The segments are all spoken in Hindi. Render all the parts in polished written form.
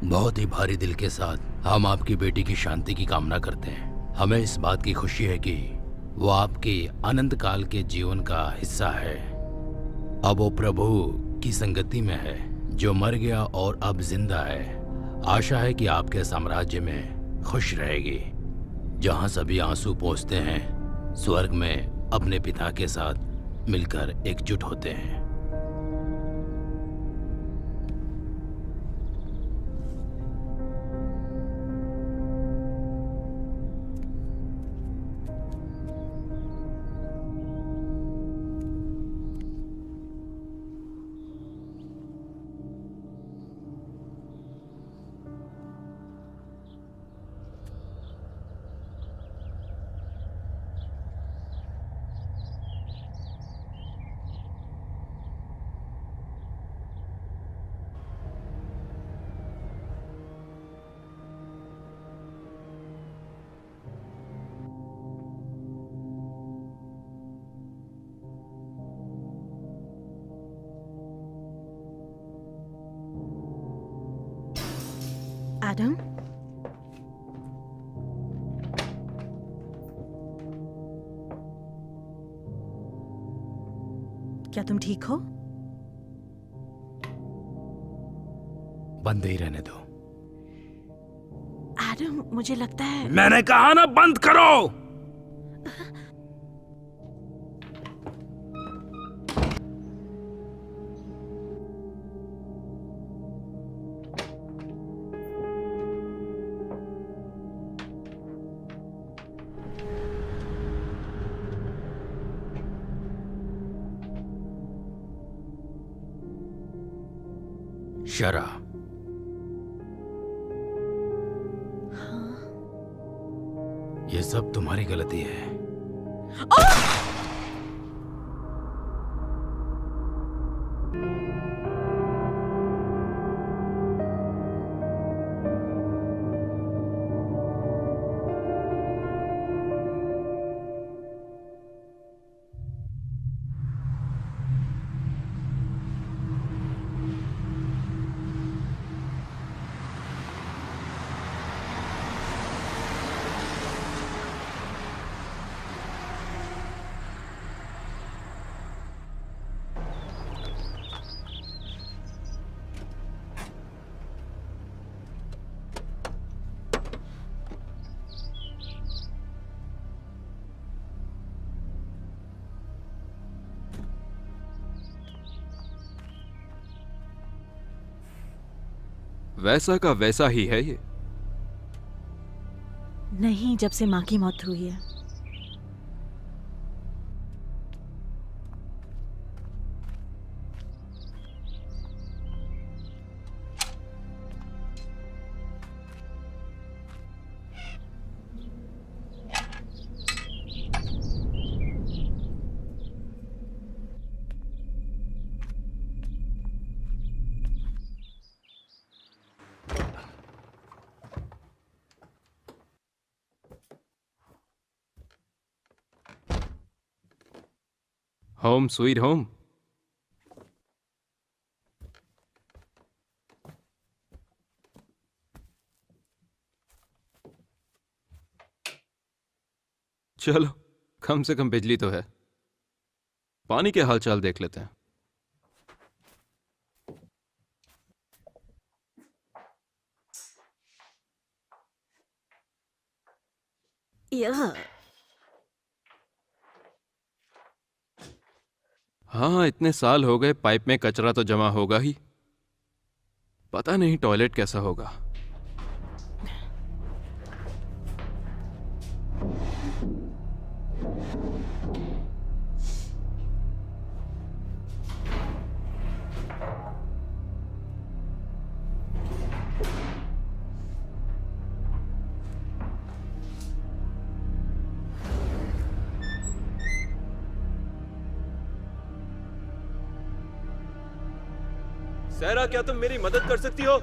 बहुत ही भारी दिल के साथ हम आपकी बेटी की शांति की कामना करते हैं। हमें इस बात की खुशी है कि वो आपके अनंत काल के जीवन का हिस्सा है। अब वो प्रभु की संगति में है, जो मर गया और अब जिंदा है। आशा है कि आपके साम्राज्य में खुश रहेगी, जहाँ सभी आंसू पोंछते हैं, स्वर्ग में अपने पिता के साथ मिलकर एकजुट होते हैं। एडम, क्या तुम ठीक हो? बंद ही रहने दो। एडम, मुझे लगता है मैंने कहा ना, बंद करो। शरा, ये सब तुम्हारी गलती है। वैसा का वैसा ही है ये। नहीं, जब से माँ की मौत हुई है। Home sweet home. चलो, कम से कम बिजली तो है। पानी के हालचाल देख लेते हैं। यह हाँ, इतने साल हो गए, पाइप में कचरा तो जमा होगा ही। पता नहीं टॉयलेट कैसा होगा। सहरा, क्या तुम मेरी मदद कर सकती हो?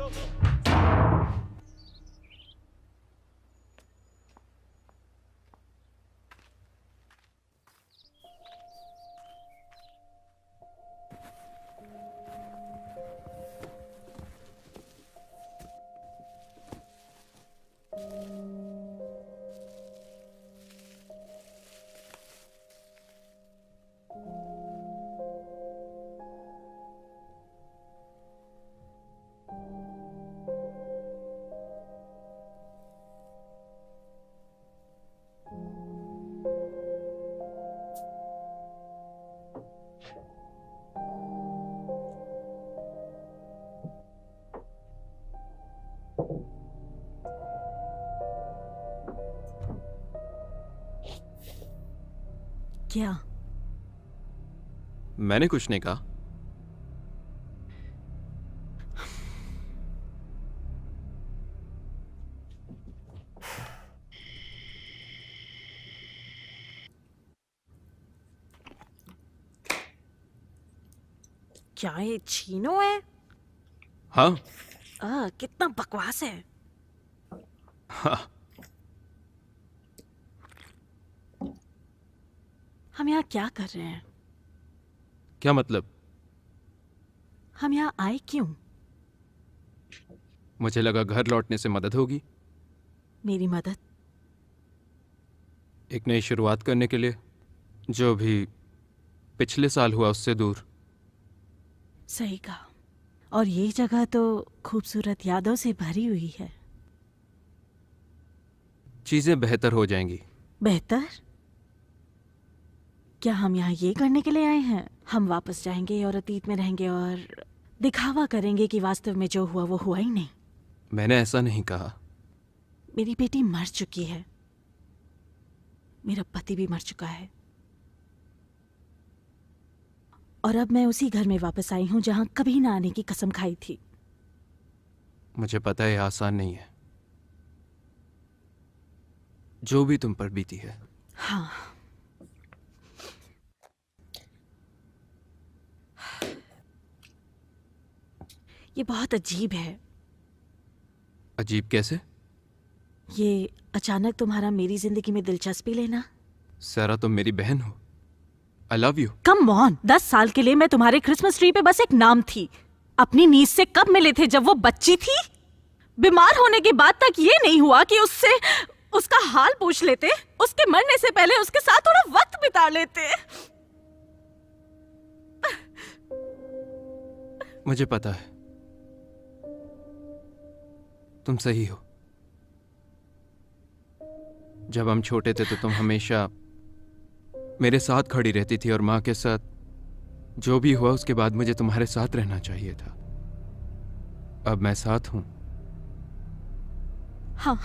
क्या? मैंने कुछ नहीं कहा। क्या ये छीनो है? हाँ। कितना बकवास है। हाँ। हम यहाँ क्या कर रहे हैं? क्या मतलब? हम यहाँ आए क्यों? मुझे लगा घर लौटने से मदद होगी, मेरी मदद? एक नई शुरुआत करने के लिए, जो भी पिछले साल हुआ उससे दूर। सही कहा। और ये जगह तो खूबसूरत यादों से भरी हुई है। चीजें बेहतर हो जाएंगी। बेहतर? क्या हम यहाँ ये करने के लिए आए हैं? हम वापस जाएंगे और अतीत में रहेंगे और दिखावा करेंगे कि वास्तव में जो हुआ वो हुआ ही नहीं। मैंने ऐसा नहीं कहा। मेरी बेटी मर चुकी है। मेरा पति भी मर चुका है। और अब मैं उसी घर में वापस आई हूं जहां कभी ना आने की कसम खाई थी। मुझे पता है आसान नहीं है, जो भी तुम पर बीती है। हाँ। ये बहुत अजीब है। अजीब कैसे? ये अचानक तुम्हारा मेरी जिंदगी में दिलचस्पी लेना। सारा तुम मेरी बहन हो। I love you. Come on, 10 साल के लिए मैं तुम्हारे क्रिसमस ट्री पे बस एक नाम थी। अपनी नीस से कब मिले थे? जब वो बच्ची थी। बीमार होने के बाद तक ये नहीं हुआ कि उससे उसका हाल पूछ लेते, उसके मरने से पहले उसके साथ थोड़ा वक्त बिता लेते। मुझे पता है तुम सही हो। जब हम छोटे थे तो तुम हमेशा मेरे साथ खड़ी रहती थी, और माँ के साथ जो भी हुआ उसके बाद मुझे तुम्हारे साथ रहना चाहिए था। अब मैं साथ हूं। हाँ,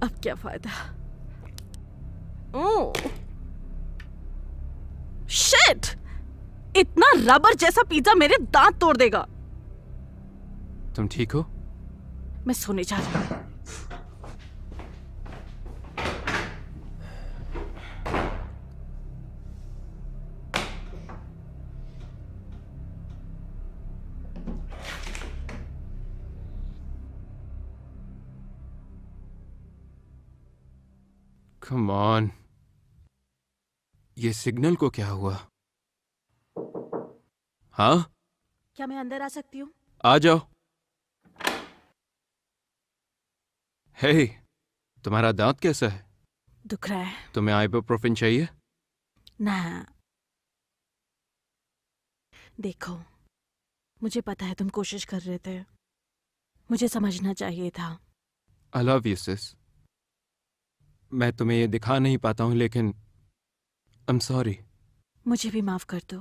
अब क्या फायदा? शिट! इतना रबर जैसा पिज्जा मेरे दांत तोड़ देगा। तुम ठीक हो? मैं सोने जा रही हूँ। कम ऑन, ये सिग्नल को क्या हुआ? हाँ, क्या मैं अंदर आ सकती हूँ? आ जाओ। हे, तुम्हारा दांत कैसा है? दुख रहा है? तुम्हें आइबुप्रोफेन चाहिए? ना। देखो, मुझे पता है तुम कोशिश कर रहे थे। मुझे समझना चाहिए था। आई लव यू सिस। मैं तुम्हें ये दिखा नहीं पाता हूं, लेकिन आई एम सॉरी। मुझे भी माफ कर दो।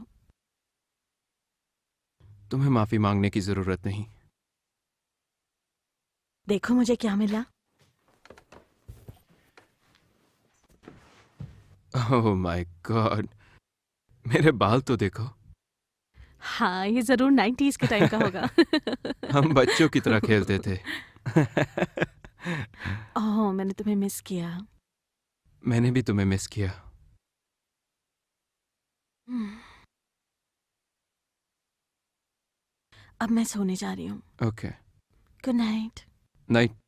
तुम्हें माफी मांगने की जरूरत नहीं। देखो मुझे क्या मिला। ओह माय गॉड, मेरे बाल तो देखो। हाँ, ये जरूर 90s के टाइम का होगा। हम बच्चों की तरह खेलते थे। ओह, मैंने तुम्हें मिस किया। मैंने भी तुम्हें मिस किया। अब मैं सोने जा रही हूँ। Okay, good night. नाइट।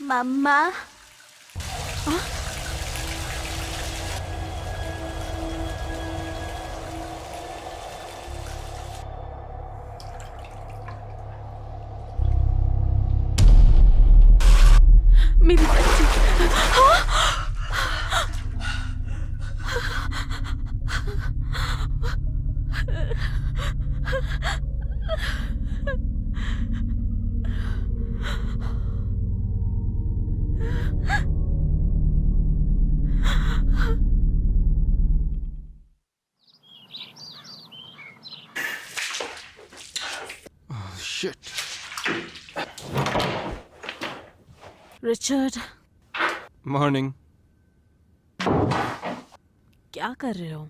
मम्मा। मेरी बच्ची। शिट। Richard, morning. क्या कर रहे हो?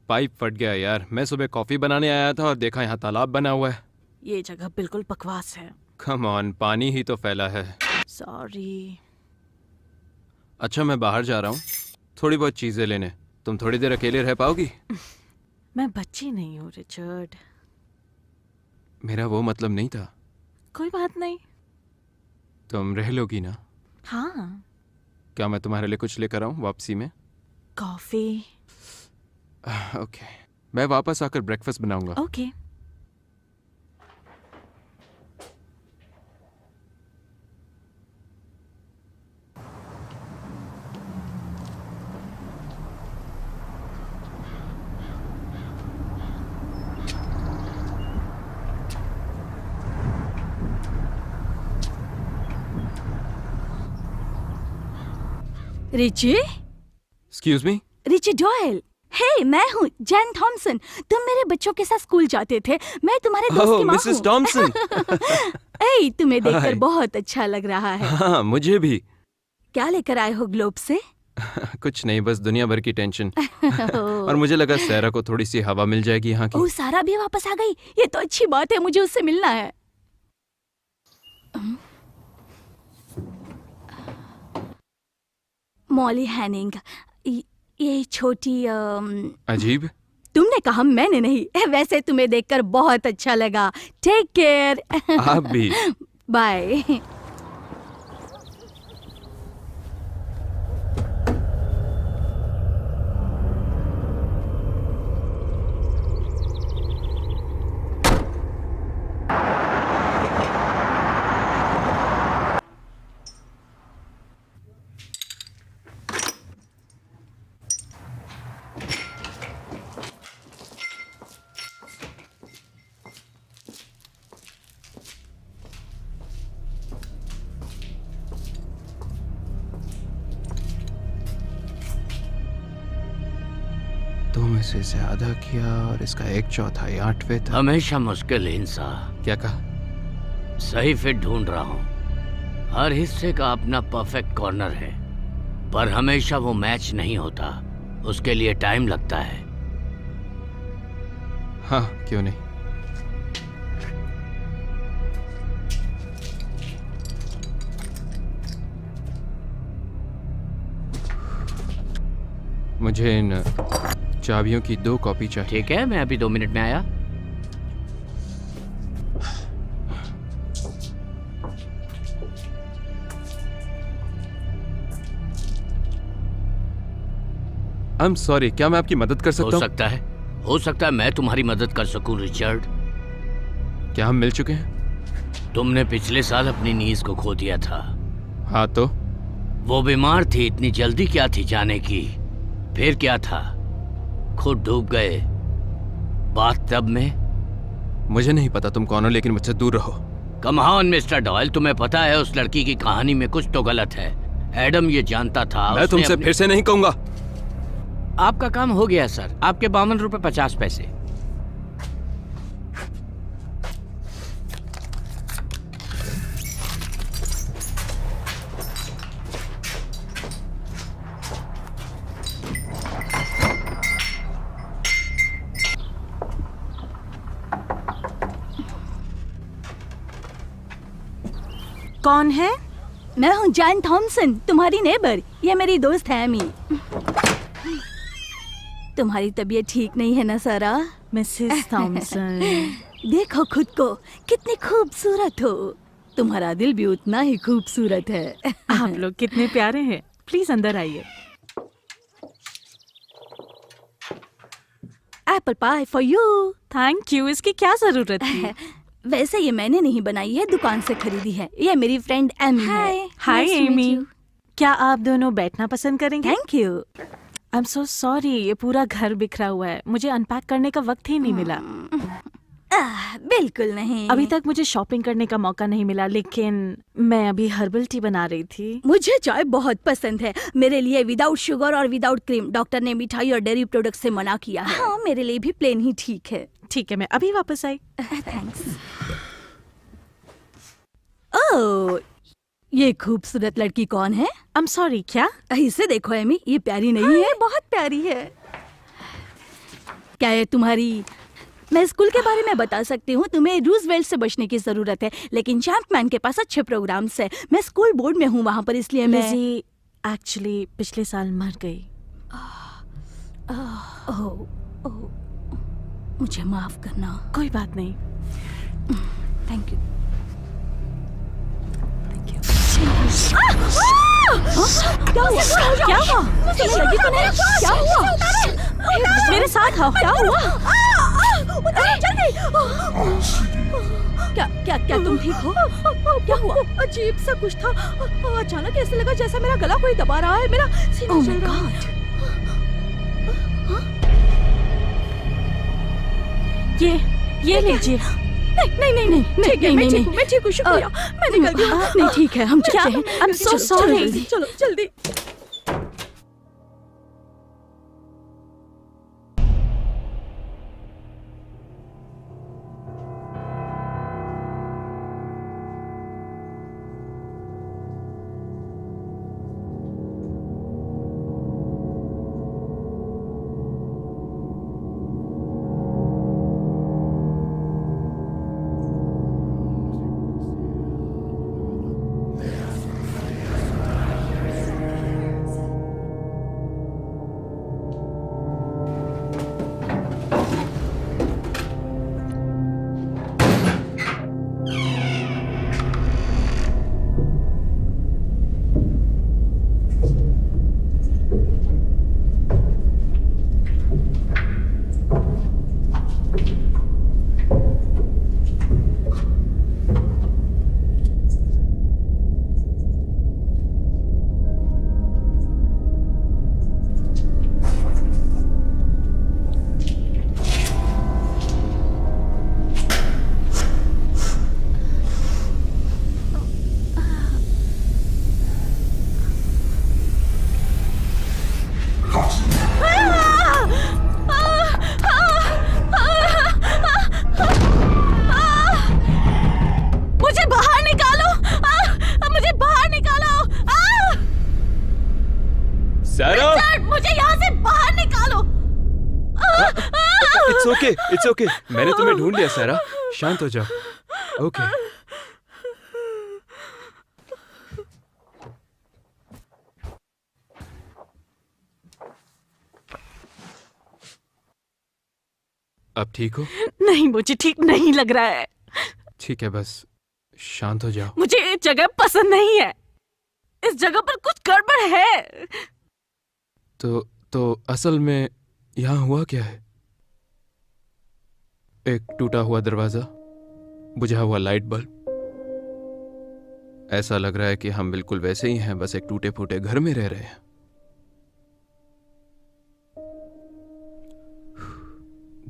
पाइप फट गया यार। मैं सुबह कॉफी बनाने आया था और देखा यहाँ तालाब बना हुआ है। ये जगह बिल्कुल बकवास है। कम ऑन, पानी ही तो फैला है। सॉरी। अच्छा, मैं बाहर जा रहा हूँ थोड़ी बहुत चीजें लेने। तुम थोड़ी देर अकेले रह पाओगी? मैं बच्ची नहीं हूँ रिचर्ड। मेरा वो मतलब नहीं था। कोई बात नहीं। तुम रह लोगी ना? हाँ। क्या मैं तुम्हारे लिए कुछ लेकर आऊँ वापसी में? कॉफी। ओके, मैं वापस आकर ब्रेकफास्ट बनाऊंगा। Okay. Richie? Excuse me? Richie Doyle. Hey, मैं हूँ जैन थॉमसन। तुम मेरे बच्चों के साथ स्कूल जाते थे। मैं तुम्हारे दोस्त की ओह, माँ मिसेस हूँ। टॉमसन। ए, तुम्हें देखकर हाय। बहुत अच्छा लग रहा है। हाँ, मुझे भी। क्या लेकर आए हो ग्लोब से? कुछ नहीं, बस दुनिया भर की टेंशन। और मुझे लगा सैरा को थोड़ी सी हवा मिल जाएगी यहाँ की। ओह, सारा भी वापस आ गई। ये तो अच्छी बात है, मुझे उससे मिलना है। Molly Hennig. ये छोटी अजीब। तुमने कहा, मैंने नहीं। वैसे तुम्हें देखकर बहुत अच्छा लगा। Take care. आप भी। बाय। तुम इसे ज्यादा किया और इसका 1/4 8वें था। हमेशा मुश्किल इंसान। क्या कहा? सही फिट ढूंढ रहा हूँ। हर हिस्से का अपना परफेक्ट कॉर्नर है, पर हमेशा वो मैच नहीं होता। उसके लिए टाइम लगता है। हाँ, क्यों नहीं। मुझे इन चाबियों की 2 कॉपी चाहिए। ठीक है, मैं अभी 2 मिनट में आया। आई एम सॉरी, क्या मैं आपकी मदद कर सकता हूँ? हो सकता है मैं तुम्हारी मदद कर सकूं रिचर्ड। क्या हम मिल चुके हैं? तुमने पिछले साल अपनी नीज को खो दिया था। हाँ तो? वो बीमार थी, इतनी जल्दी क्या थी जाने की? फिर क्या था? खुद डूब गए बाथटब में। मुझे नहीं पता तुम कौन हो, लेकिन मुझसे दूर रहो। कम ऑन मिस्टर डॉयल, तुम्हें पता है उस लड़की की कहानी में कुछ तो गलत है। एडम ये जानता था। मैं तुमसे फिर से नहीं कहूंगा। आपका काम हो गया सर। आपके 52 रुपए 50 पैसे। कौन है? मैं हूँ जैन थॉमसन, तुम्हारी नेबर। ये मेरी दोस्त है एमी। तुम्हारी तबीयत ठीक नहीं है ना सारा? Mrs Thomson. देखो खुद को, कितनी खूबसूरत हो। तुम्हारा दिल भी उतना ही खूबसूरत है। आप लोग कितने प्यारे हैं। प्लीज अंदर आइए। Apple pie for you. Thank you. इसकी क्या जरूरत थी? वैसे ये मैंने नहीं बनाई है, दुकान से खरीदी है। ये मेरी फ्रेंड एमी है। हाय एमी। क्या आप दोनों बैठना पसंद करेंगे? Thank you. I am so sorry, ये पूरा घर बिखरा हुआ है। मुझे अनपैक करने का वक्त ही नहीं मिला। बिल्कुल नहीं। अभी तक मुझे शॉपिंग करने का मौका नहीं मिला, लेकिन मैं अभी हर्बल टी बना रही थी। मुझे चाय बहुत पसंद है। मेरे लिए विदाउट शुगर और विदाउट क्रीम। डॉक्टर ने मिठाई और डेयरी प्रोडक्ट से मना किया है। हाँ, मेरे लिए भी प्लेन ही ठीक है। ठीक है, मैं अभी वापस आई। थैंक्स। ओह, ये खूबसूरत लड़की कौन है? I'm sorry, क्या? इसे देखो एमी, ये प्यारी नहीं है? बहुत प्यारी है। क्या ये तुम्हारी? मैं स्कूल के बारे में बता सकती हूँ। तुम्हें रूजवेल्ट से बचने की जरूरत है, लेकिन चैंपमैन के पास अच्छे प्रोग्राम्स है। मैं स्कूल बोर्ड में हूँ वहाँ पर, इसलिए मैं लिज़ी एक्चुअली पिछले साल मर गई। ओह, ओह, मुझे माफ करना। कोई बात नहीं। Thank you. क्या हुआ? क्या हुआ? तुम्हें लगी तो नहीं? क्या हुआ? मेरे साथ आओ। क्या हुआ? जल्दी! क्या क्या क्या तुम ठीक हो? क्या हुआ? अजीब सा कुछ था। अचानक ऐसे लगा जैसा मेरा गला कोई दबा रहा है। मेरा सीना चल रहा है। ये लीजिए। नहीं नहीं नहीं नहीं नहीं, मैं ठीक हूँ, शुक्रिया। मैं निकल गई। नहीं ठीक है, हम चलते हैं। I'm so sorry। चलो जल्दी। It's okay. मैंने तुम्हें ढूंढ लिया सारा। शांत हो जाओ। ओके। अब ठीक हो? नहीं, मुझे ठीक नहीं लग रहा है। ठीक है, बस शांत हो जाओ। मुझे ये जगह पसंद नहीं है। इस जगह पर कुछ गड़बड़ है। तो असल में यहाँ हुआ क्या है? एक टूटा हुआ दरवाजा, बुझा हुआ लाइट बल्ब। ऐसा लग रहा है कि हम बिल्कुल वैसे ही हैं, बस एक टूटे फूटे घर में रह रहे हैं।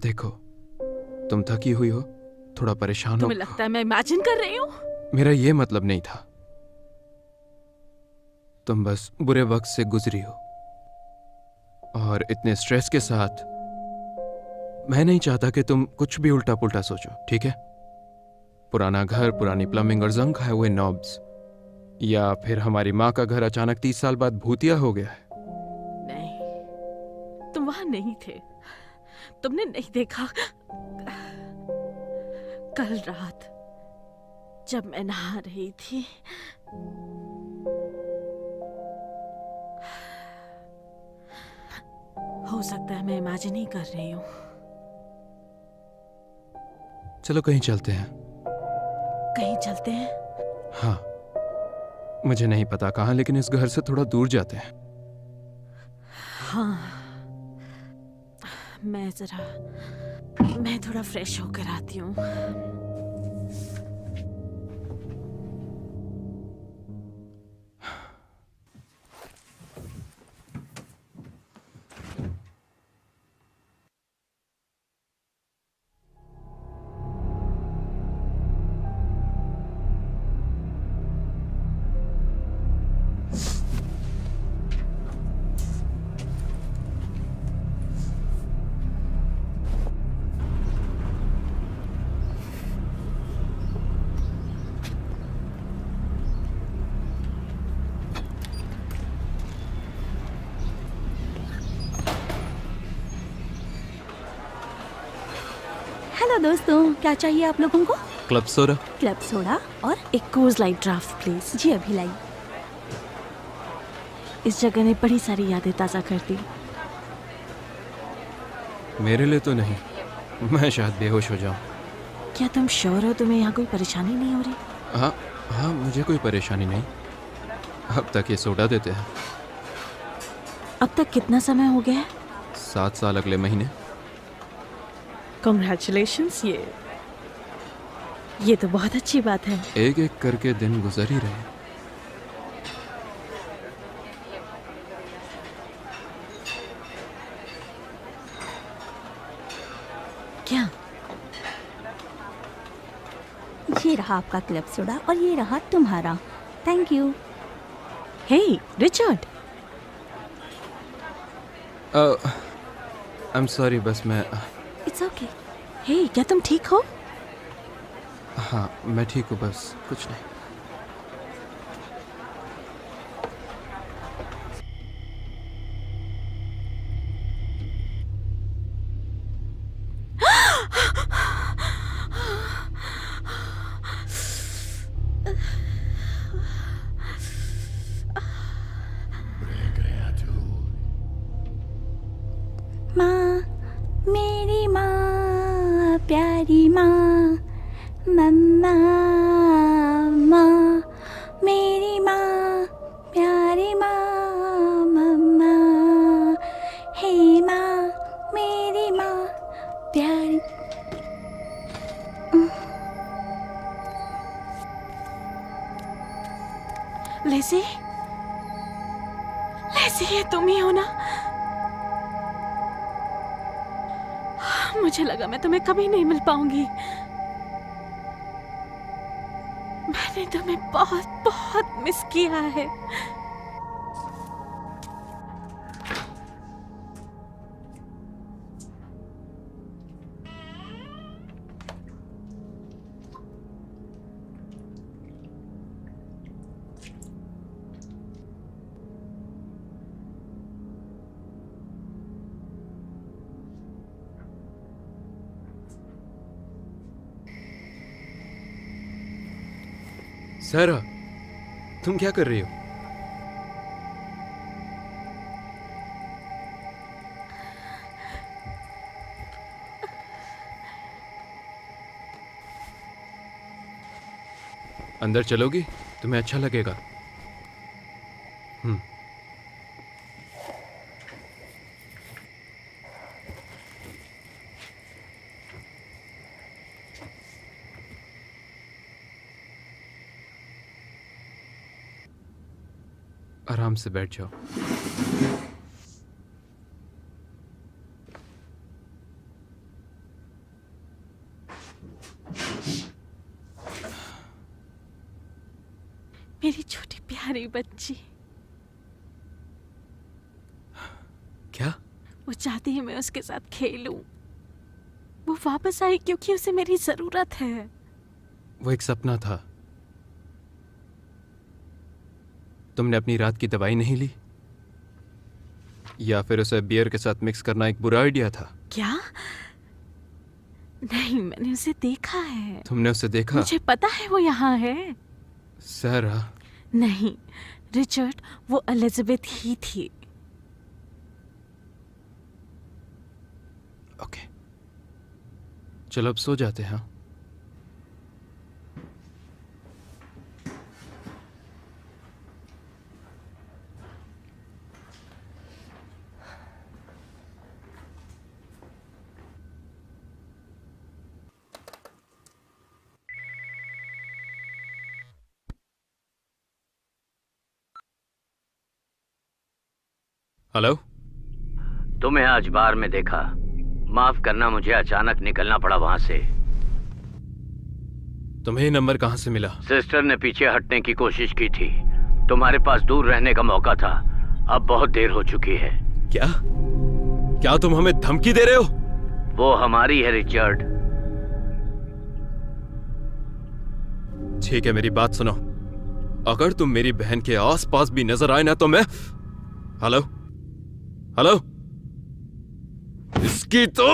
देखो, तुम थकी हुई हो, थोड़ा परेशान हो। तुम्हें लगता है मैं इमेजिन कर रही हूँ? मेरा ये मतलब नहीं था। तुम बस बुरे वक्त से गुजरी हो, और इतने स्ट्रेस के साथ मैं नहीं चाहता कि तुम कुछ भी उल्टा पुल्टा सोचो, ठीक है? पुराना घर, पुरानी प्लम्बिंग और जंग खाए हुए नॉब्स, या फिर हमारी माँ का घर अचानक 30 साल बाद भूतिया हो गया है। नहीं, तुम वहां नहीं थे। तुमने नहीं देखा। कल रात जब मैं नहा रही थी, हो सकता है मैं इमेजिन ही कर रही हूँ। चलो कहीं चलते हैं। कहीं चलते हैं? हाँ, मुझे नहीं पता कहाँ, लेकिन इस घर से थोड़ा दूर जाते हैं। हाँ, मैं थोड़ा फ्रेश होकर आती हूँ। हेलो दोस्तों, क्या चाहिए आप लोगों को? Club soda. क्लब सोडा और एक कोर्स लाइट ड्राफ्ट प्लीज। जी अभी लाई। इस जगह ने बड़ी सारी यादें ताज़ा कर दी। मेरे लिए तो नहीं, मैं शायद बेहोश हो जाऊं। क्या तुम श्योर हो तुम्हें यहाँ कोई परेशानी नहीं हो रही? हाँ हाँ, मुझे कोई परेशानी नहीं। अब तक ये सोडा देते हैं। अब तक कितना समय हो गया है? 7 साल अगले महीने। कॉन्ग्रेचुलेशंस। ये तो बहुत अच्छी बात है। एक एक करके दिन गुजर ही रहे। क्या? ये रहा आपका क्लब सोडा और ये रहा तुम्हारा। Thank you. Hey Richard. I am sorry, बस मैं इट्स ओके। हे क्या तुम ठीक हो? हाँ मैं ठीक हूँ, बस कुछ नहीं। माँ, मेरी माँ, प्यारी माँ, मम्मा, माँ, मेरी माँ, प्यारी माँ, मम्मा, हे माँ, मेरी माँ, प्यारी। लेसी, लेसी ये तुम ही हो ना? मुझे लगा मैं तुम्हें कभी नहीं मिल पाऊंगी। मैंने तुम्हें बहुत बहुत मिस किया है। सारा, तुम क्या कर रही हो? अंदर चलोगी? तुम्हें अच्छा लगेगा। आराम से बैठ जाओ। मेरी छोटी प्यारी बच्ची। क्या? वो चाहती है मैं उसके साथ खेलूं। वो वापस आई क्योंकि उसे मेरी जरूरत है। वो एक सपना था। तुमने अपनी रात की दवाई नहीं ली? या फिर उसे बियर के साथ मिक्स करना एक बुरा आइडिया था? क्या? नहीं, मैंने उसे देखा है। तुमने उसे देखा? मुझे पता है वो यहाँ है। सारा। नहीं रिचर्ड, वो एलिजाबेथ ही थी। ओके, चलो अब सो जाते हैं। हेलो। तुम्हें आज बार में देखा। माफ करना, मुझे अचानक निकलना पड़ा वहां से। तुम्हें ये नंबर कहां से मिला? सिस्टर ने पीछे हटने की कोशिश की थी। तुम्हारे पास दूर रहने का मौका था। अब बहुत देर हो चुकी है। क्या? क्या तुम हमें धमकी दे रहे हो? वो हमारी है रिचर्ड। ठीक है, मेरी बात सुनो। अगर तुम मेरी बहन के आसपास भी नजर आए ना तो मैं... हेलो हेलो, इसकी तो...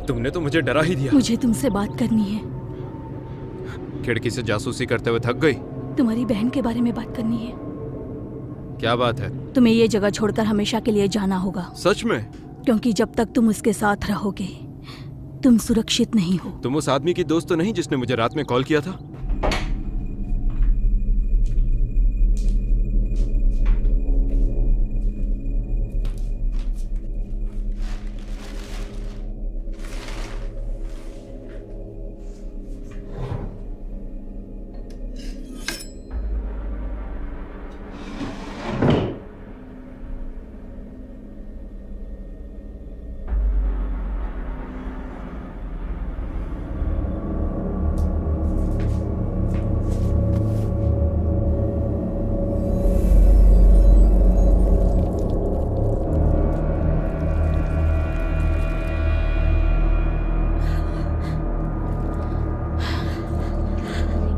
तुमने तो मुझे डरा ही दिया। मुझे तुमसे बात करनी है। खिड़की से जासूसी करते हुए थक गई? तुम्हारी बहन के बारे में बात करनी है। क्या बात है? तुम्हें ये जगह छोड़कर हमेशा के लिए जाना होगा। सच में? क्योंकि जब तक तुम उसके साथ रहोगे तुम सुरक्षित नहीं हो। तुम उस आदमी की दोस्त तो नहीं जिसने मुझे रात में कॉल किया था?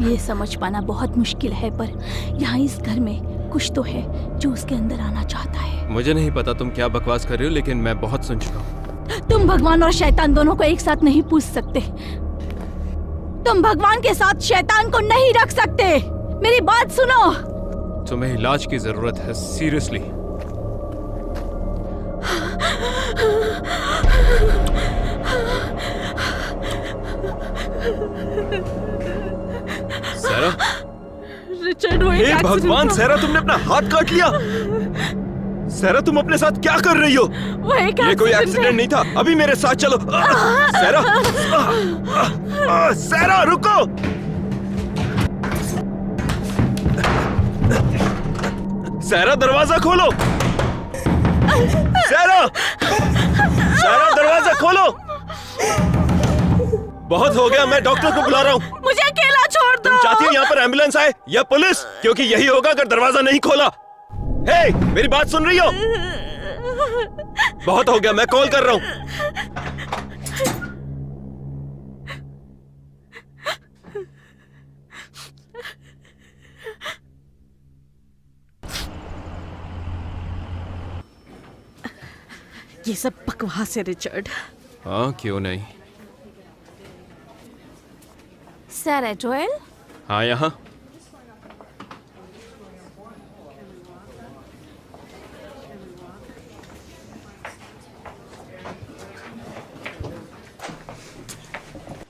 ये समझ पाना बहुत मुश्किल है, पर यहाँ इस घर में कुछ तो है जो उसके अंदर आना चाहता है। मुझे नहीं पता तुम क्या बकवास कर रही हो, लेकिन मैं बहुत सुन चुका हूँ। तुम भगवान और शैतान दोनों को एक साथ नहीं पूछ सकते। तुम भगवान के साथ शैतान को नहीं रख सकते। मेरी बात सुनो। तुम्हें इलाज की जरूरत है, सीरियसली। सैरा? रिचर्ड, वो एक हे accident भगवान, था। सैरा तुमने अपना हाथ काट लिया। सैरा तुम अपने साथ क्या कर रही हो? वो एक ये कोई accident एक्सीडेंट है। नहीं था। अभी मेरे साथ चलो। सैरा, सैरा रुको। सैरा दरवाजा खोलो। सैरा, सैरा दरवाजा खोलो। बहुत हो गया, मैं डॉक्टर को बुला रहा हूँ। मुझे अकेला छोड़ दो। तुम चाहती हो यहाँ पर एम्बुलेंस आए या पुलिस? क्योंकि यही होगा अगर दरवाजा नहीं खोला। हे, मेरी बात सुन रही हो? बहुत हो गया, मैं कॉल कर रहा हूँ। ये सब बकवास है रिचर्ड। हाँ, क्यों नहीं। सैरा जोएल, हाँ, यहाँ।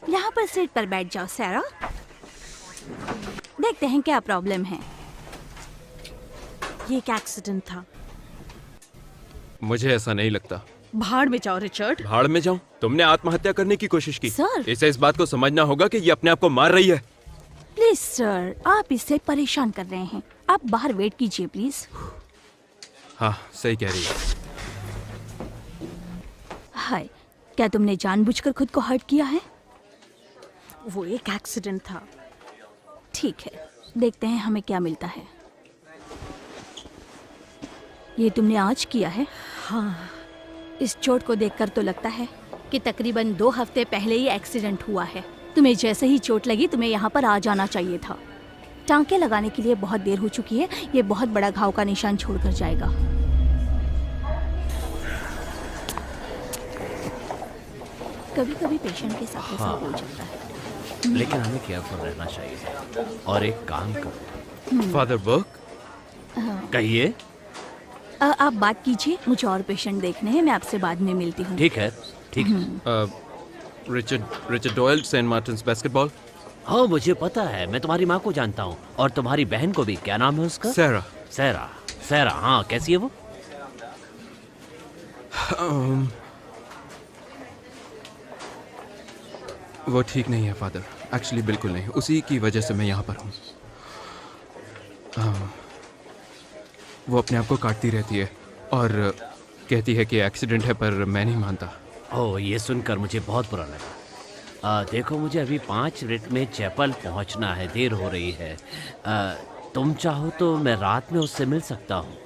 यहाँ पर सीट पर बैठ जाओ सैरा। देखते हैं क्या प्रॉब्लम है। ये एक एक्सीडेंट था। मुझे ऐसा नहीं लगता। भाड़ में जाओ रिचर्ड। भाड़ में जाऊं? तुमने आत्महत्या करने की कोशिश की। सर। इसे इस बात को समझना होगा कि ये अपने आप को मार रही है। प्लीज सर, आप इससे परेशान कर रहे हैं। आप बाहर वेट कीजिए प्लीज। हाँ, सही कह रही है। हाय, क्या तुमने जानबूझकर खुद को हर्ट किया है? वो एक एक्सीडेंट था। ठीक है, देखते हैं हमें क्या मिलता है। ये तुमने आज किया है? हाँ। इस चोट को देखकर तो लगता है कि तकरीबन 2 हफ्ते पहले ही एक्सीडेंट हुआ है। तुम्हें जैसे ही चोट लगी तुम्हें यहाँ पर आ जाना चाहिए था। टांके लगाने के लिए बहुत देर हो चुकी है। ये बहुत बड़ा घाव का निशान छोड़कर जाएगा। कभी कभी पेशेंट के साथ ऐसा हो जाता है। लेकिन हमें केयरफुल रहना चाहिए। और एक काम करो। फादर बुक, कहिए। आप बात कीजिए, मुझे और पेशेंट देखने हैं। मैं आपसे बाद में मिलती हूँ। ठीक है, ठीक है। Richard Doyle, Saint Martin's basketball. हाँ, मुझे पता है। मैं तुम्हारी माँ को जानता हूँ और तुम्हारी बहन को भी। क्या नाम है उसका? सैरा। सैरा। सैरा, हाँ। कैसी है वो? वो ठीक नहीं है फादर, एक्चुअली बिल्कुल नहीं। उसी की वजह से मैं यहाँ पर हूँ। वो अपने आप को काटती रहती है और कहती है कि एक्सीडेंट है, पर मैं नहीं मानता। ओह, ये सुनकर मुझे बहुत बुरा लगा। देखो मुझे अभी 5 मिनट में चैपल पहुंचना है, देर हो रही है। तुम चाहो तो मैं रात में उससे मिल सकता हूँ।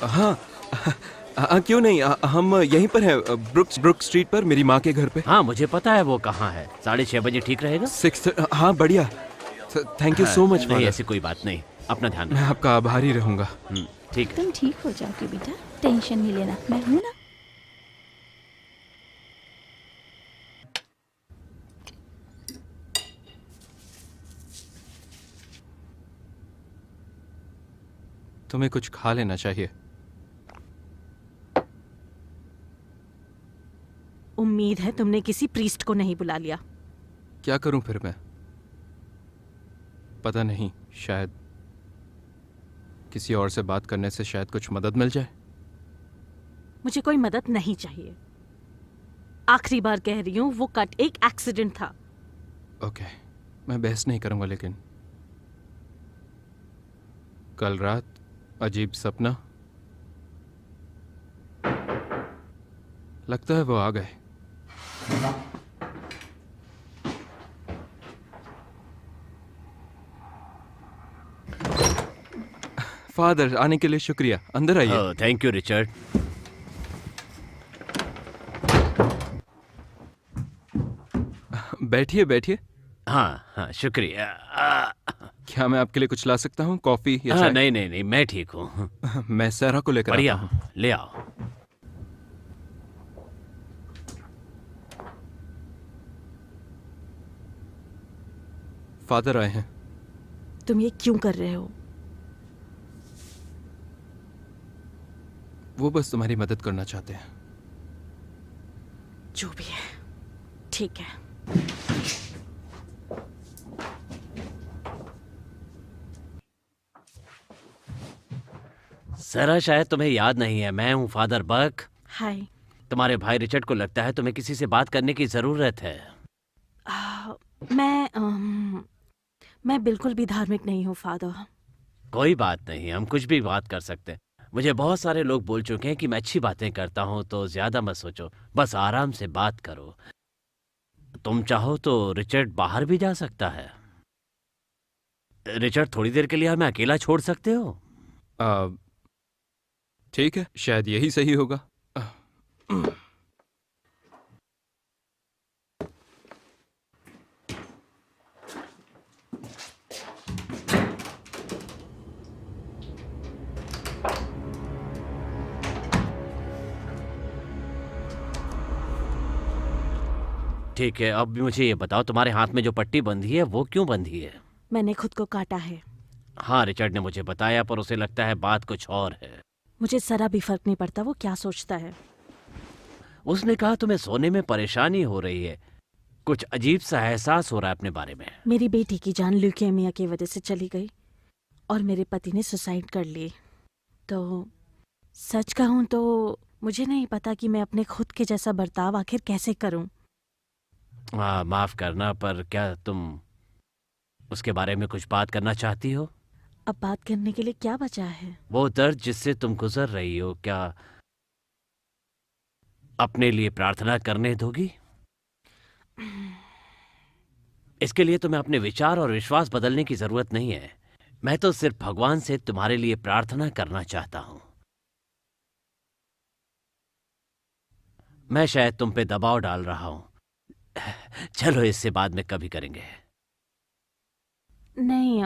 हाँ, क्यों नहीं, हम यहीं पर हैं, ब्रुक स्ट्रीट पर, मेरी माँ के घर पे। हाँ मुझे पता है वो कहाँ है। 6:30 बजे ठीक रहेगा? 6। हाँ बढ़िया, थैंक यू सो मच। नहीं ऐसी कोई बात नहीं, अपना ध्यान मैं आपका आभारी रहूंगा। ठीक है। तुम ठीक हो जाओगे बेटा, टेंशन नहीं लेना, मैं हूं ना। तुम्हें कुछ खा लेना चाहिए। उम्मीद है तुमने किसी प्रीस्ट को नहीं बुला लिया। क्या करूं फिर मैं? पता नहीं, शायद किसी और से बात करने से शायद कुछ मदद मिल जाए। मुझे कोई मदद नहीं चाहिए। आखिरी बार कह रही हूँ, वो कट एक एक्सीडेंट था। ओके, मैं बहस नहीं करूंगा, लेकिन कल रात अजीब सपना, लगता है वो आ गए। फादर, आने के लिए शुक्रिया, अंदर आइए। Thank you Richard. बैठिए बैठिए। हाँ हाँ शुक्रिया। क्या मैं आपके लिए कुछ ला सकता हूँ, कॉफी या हाँ, चाय? नहीं नहीं नहीं, मैं ठीक हूँ। मैं सहरा को लेकर आता बढ़िया, हूँ। ले आओ। फादर आए हैं। तुम ये क्यों कर रहे हो? वो बस तुम्हारी मदद करना चाहते हैं। जो भी है, ठीक है। सरा शायद तुम्हें याद नहीं है, मैं हूँ फादर बक। हाय। तुम्हारे भाई रिचर्ड को लगता है तुम्हें किसी से बात करने की जरूरत है। मैं बिल्कुल भी धार्मिक नहीं हूँ फादर। कोई बात नहीं, हम कुछ भी बात कर सकते हैं। मुझे बहुत सारे लोग बोल चुके हैं कि मैं अच्छी बातें करता हूँ, तो ज्यादा मत सोचो, बस आराम से बात करो। तुम चाहो तो रिचर्ड बाहर भी जा सकता है। रिचर्ड, थोड़ी देर के लिए हमें अकेला छोड़ सकते हो? ठीक है, शायद यही सही होगा। ठीक है, अब मुझे ये बताओ, तुम्हारे हाथ में जो पट्टी बंधी है वो क्यों बंधी है? मैंने खुद को काटा है। हाँ, रिचर्ड ने मुझे बताया, पर उसे लगता है बात कुछ और है। मुझे जरा भी फर्क नहीं पड़ता वो क्या सोचता है। उसने कहा तुम्हें सोने में परेशानी हो रही है, कुछ अजीब सा एहसास हो रहा है अपने बारे में। मेरी बेटी की जान ल्यूकेमिया की वजह से चली गई और मेरे पति ने सुसाइड कर ली। तो सच कहूँ तो मुझे नहीं पता कि मैं अपने खुद के जैसा बर्ताव आखिर कैसे करूं। माफ करना, पर क्या तुम उसके बारे में कुछ बात करना चाहती हो? अब बात करने के लिए क्या बचा है? वो दर्द जिससे तुम गुजर रही हो, क्या अपने लिए प्रार्थना करने दोगी? इसके लिए तुम्हें अपने विचार और विश्वास बदलने की जरूरत नहीं है। मैं तो सिर्फ भगवान से तुम्हारे लिए प्रार्थना करना चाहता हूं। मैं शायद तुम पे दबाव डाल रहा हूं। चलो, इससे बाद में कभी करेंगे। नहीं,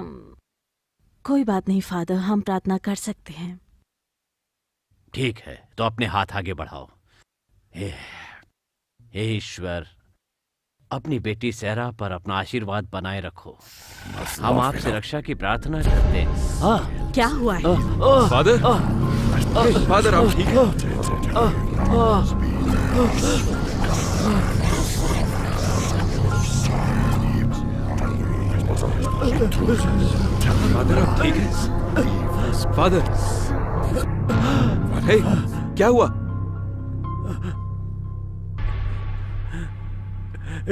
कोई बात नहीं फादर, हम प्रार्थना कर सकते हैं। ठीक है, तो अपने हाथ आगे बढ़ाओ। हे ईश्वर, अपनी बेटी सहरा पर अपना आशीर्वाद बनाए रखो। हम आपसे रक्षा की प्रार्थना करते हैं। क्या हुआ है? फादर, फादर आप ठीक हैं? फादर आप ठीक हैं? फादर, हे, क्या हुआ?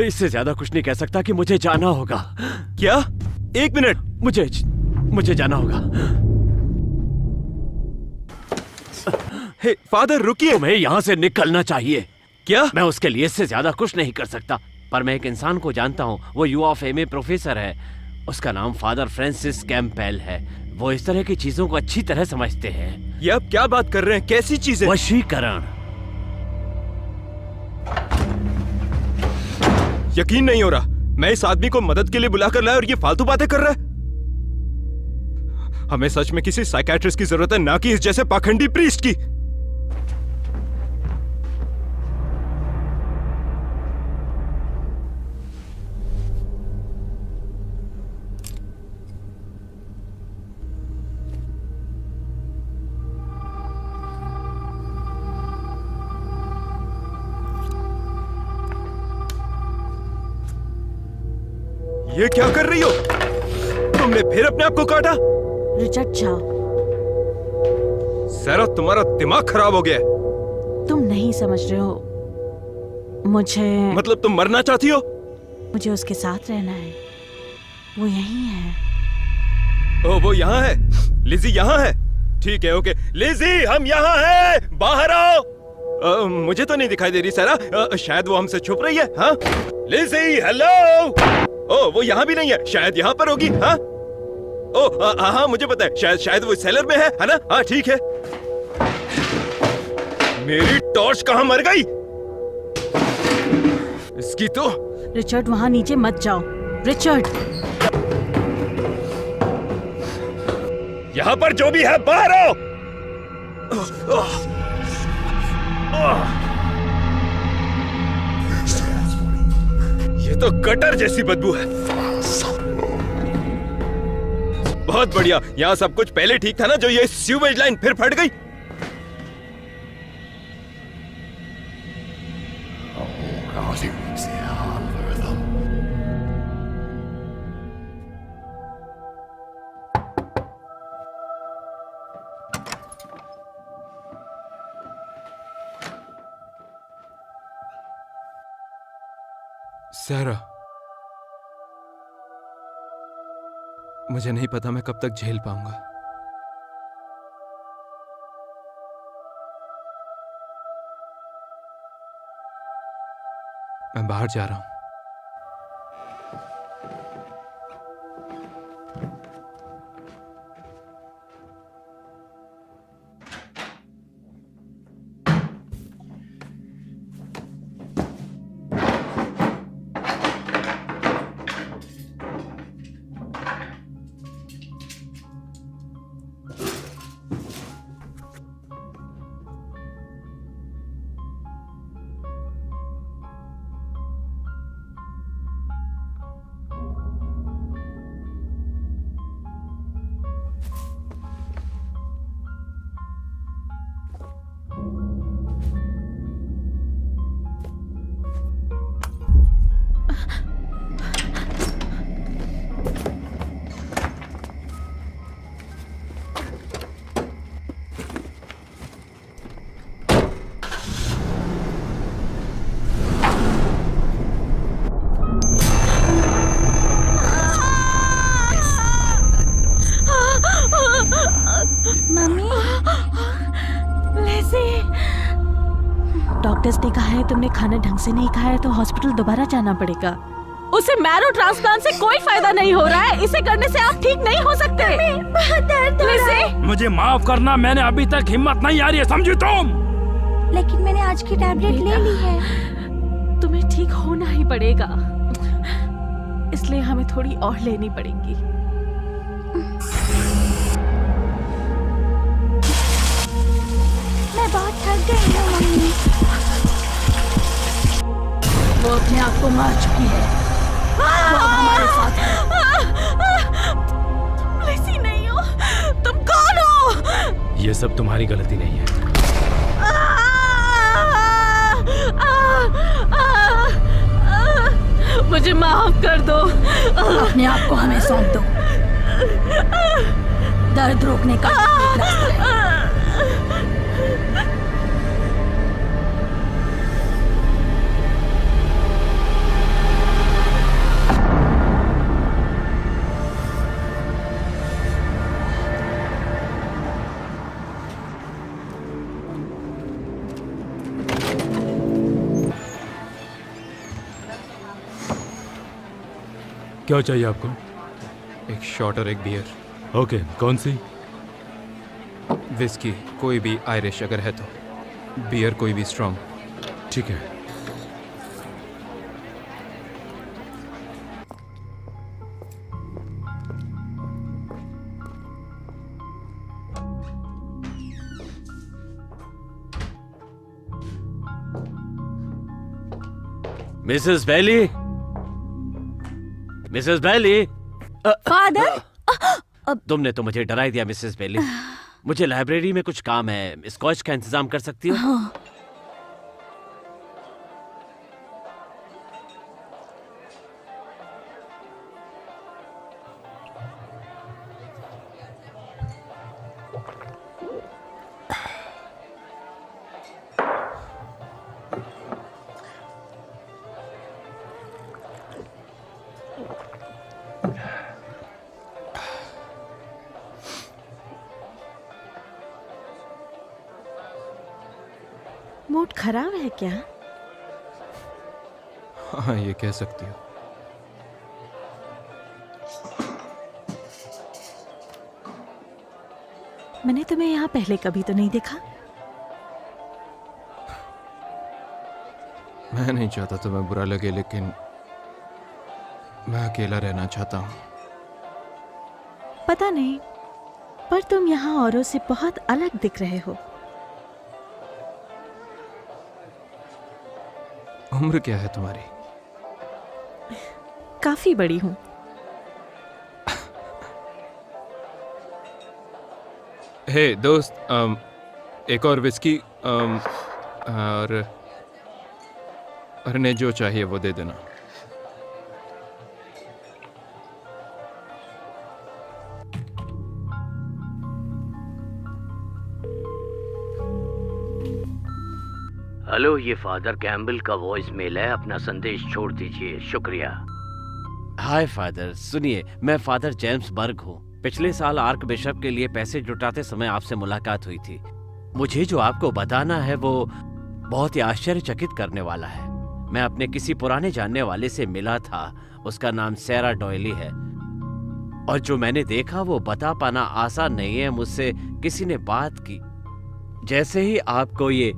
इससे ज्यादा कुछ नहीं कह सकता कि मुझे जाना होगा। क्या? 1 मिनट, मुझे जाना होगा। हे फादर रुकिए। तुम्हें यहाँ से निकलना चाहिए। क्या? मैं उसके लिए इससे ज्यादा कुछ नहीं कर सकता, पर मैं एक इंसान को जानता हूँ। वो UofA प्रोफेसर है। उसका नाम फादर फ्रांसिस कैंपबेल है। वो इस तरह की चीजों को अच्छी तरह समझते हैं। ये आप क्या बात कर रहे हैं? कैसी चीजें? वशीकरण। यकीन नहीं हो रहा। मैं इस आदमी को मदद के लिए बुलाकर लाया और ये फालतू बातें कर रहा है। हमें सच में किसी साइकियाट्रिस्ट की जरूरत है, ना कि इस जैसे पाखंडी प्रीस्ट की। ये क्या कर रही हो? तुमने फिर अपने आप को काटा? रिचर्ड जाओ। सैरा, तुम्हारा दिमाग खराब हो गया है। तुम नहीं समझ रहे हो। मुझे मतलब तुम मरना चाहती हो? मुझे उसके साथ रहना है। वो यहीं है। ओ, वो यहाँ है। लिजी यहाँ है। ठीक है, ओके। लिजी, हम यहाँ हैं, बाहर आओ। मुझे तो नहीं दिखाई दे रही सैरा। शायद वो हमसे छुप रही है। हाँ लिजी, हेलो। ओ, वो यहाँ भी नहीं है। शायद यहाँ पर होगी। हाँ ओ, हाँ मुझे पता है। शायद वो सेलर में है ना? हाँ ठीक है। मेरी टॉर्च कहाँ मर गई? इसकी तो। रिचर्ड, वहां नीचे मत जाओ। रिचर्ड, यहाँ पर जो भी है बाहर आओ। ये तो गटर जैसी बदबू है। बहुत बढ़िया। यहाँ सब कुछ पहले ठीक था ना? जो ये सीवेज लाइन फिर फट गई। सैरा, मुझे नहीं पता मैं कब तक झेल पाऊंगा। मैं बाहर जा रहा हूं। डॉक्टर्स ने कहा है तुमने खाना ढंग से नहीं खाया है तो हॉस्पिटल दोबारा जाना पड़ेगा। उसे मैरो ट्रांसप्लांट से कोई फायदा नहीं हो रहा है। इसे करने से आप ठीक नहीं हो सकते। बहुत दर्द हो रहा है। मुझे माफ करना, मैंने अभी तक हिम्मत नहीं आ रही है, समझी तुम? लेकिन मैंने आज की टैबलेट ले ली है। तुम्हें ठीक होना ही पड़ेगा, इसलिए हमें थोड़ी और लेनी पड़ेगी। मैं बहुत थक गई हूँ मम्मी। वो अपने आप को मार चुकी है। वो अब हमारे साथ है। तुम ऐसी नहीं हो। तुम कौन हो? ये सब तुम्हारी गलती नहीं है। मुझे माफ कर दो। अपने आप को हमें सौंप दो। दर्द रोकने का एक रास्ता है। क्या चाहिए आपको? एक शॉट और एक बियर। ओके, कौन सी? विस्की कोई भी आयरिश अगर है तो, बियर कोई भी स्ट्रॉन्ग। ठीक है। मिसेस बैली, मिसेस बैली। फादर, तुमने तो मुझे डरा ही दिया मिसेस बैली। मुझे लाइब्रेरी में कुछ काम है, स्कॉच का इंतजाम कर सकती हो? हाँ। मूड खराब है क्या? हाँ, ये कह सकती हो। मैंने तुम्हें यहाँ पहले कभी तो नहीं देखा। मैं नहीं चाहता तुम्हें बुरा लगे, लेकिन मैं अकेला रहना चाहता हूँ। पता नहीं, पर तुम यहाँ औरों से बहुत अलग दिख रहे हो। उम्र क्या है तुम्हारी? काफी बड़ी हूँ। हे दोस्त, एक और विस्की और ने जो चाहिए वो दे देना। हेलो, ये फादर कैम्बल का वॉइस मेल है। अपना संदेश छोड़ दीजिए। शुक्रिया। हाय फादर, सुनिए, मैं फादर जेम्स बर्ग हूँ। पिछले साल आर्क बिशप के लिए पैसे जुटाते समय आपसे मुलाकात हुई थी। मुझे जो आपको बताना है वो बहुत ही आश्चर्यचकित करने वाला है। मैं अपने किसी पुराने जानने वाले से मिला था, उसका नाम सैरा डॉयली है, और जो मैंने देखा वो बता पाना आसान नहीं है। मुझसे किसी ने बात की। जैसे ही आपको ये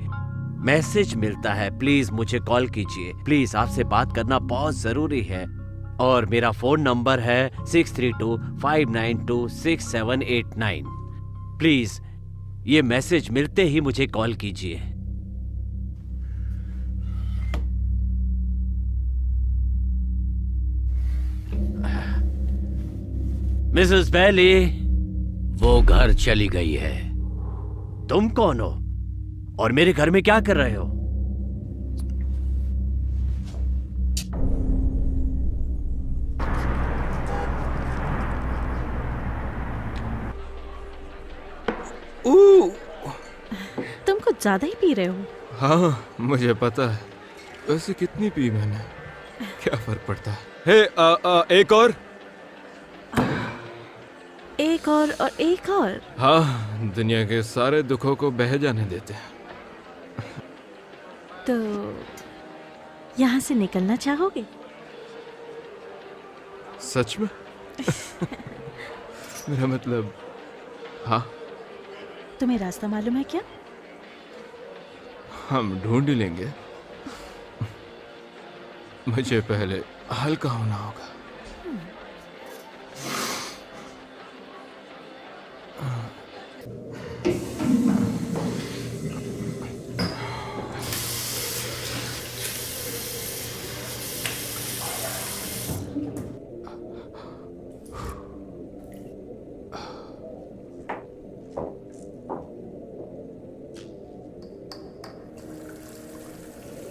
मैसेज मिलता है, प्लीज मुझे कॉल कीजिए। प्लीज, आपसे बात करना बहुत जरूरी है। और मेरा फोन नंबर है 6325926789। प्लीज ये मैसेज मिलते ही मुझे कॉल कीजिए। मिसेस बैली। वो घर चली गई है। तुम कौन हो और मेरे घर में क्या कर रहे हो? तुम कुछ ज्यादा ही पी रहे हो। हाँ, मुझे पता है। वैसे कितनी पी मैंने, क्या फर्क पड़ता है? हे, एक और। एक और एक और। हाँ, दुनिया के सारे दुखों को बह जाने देते हैं। तो यहाँ से निकलना चाहोगे? सच में? मेरा मतलब, हाँ। तुम्हें रास्ता मालूम है क्या? हम ढूंढ ही लेंगे। मुझे पहले हल्का होना होगा।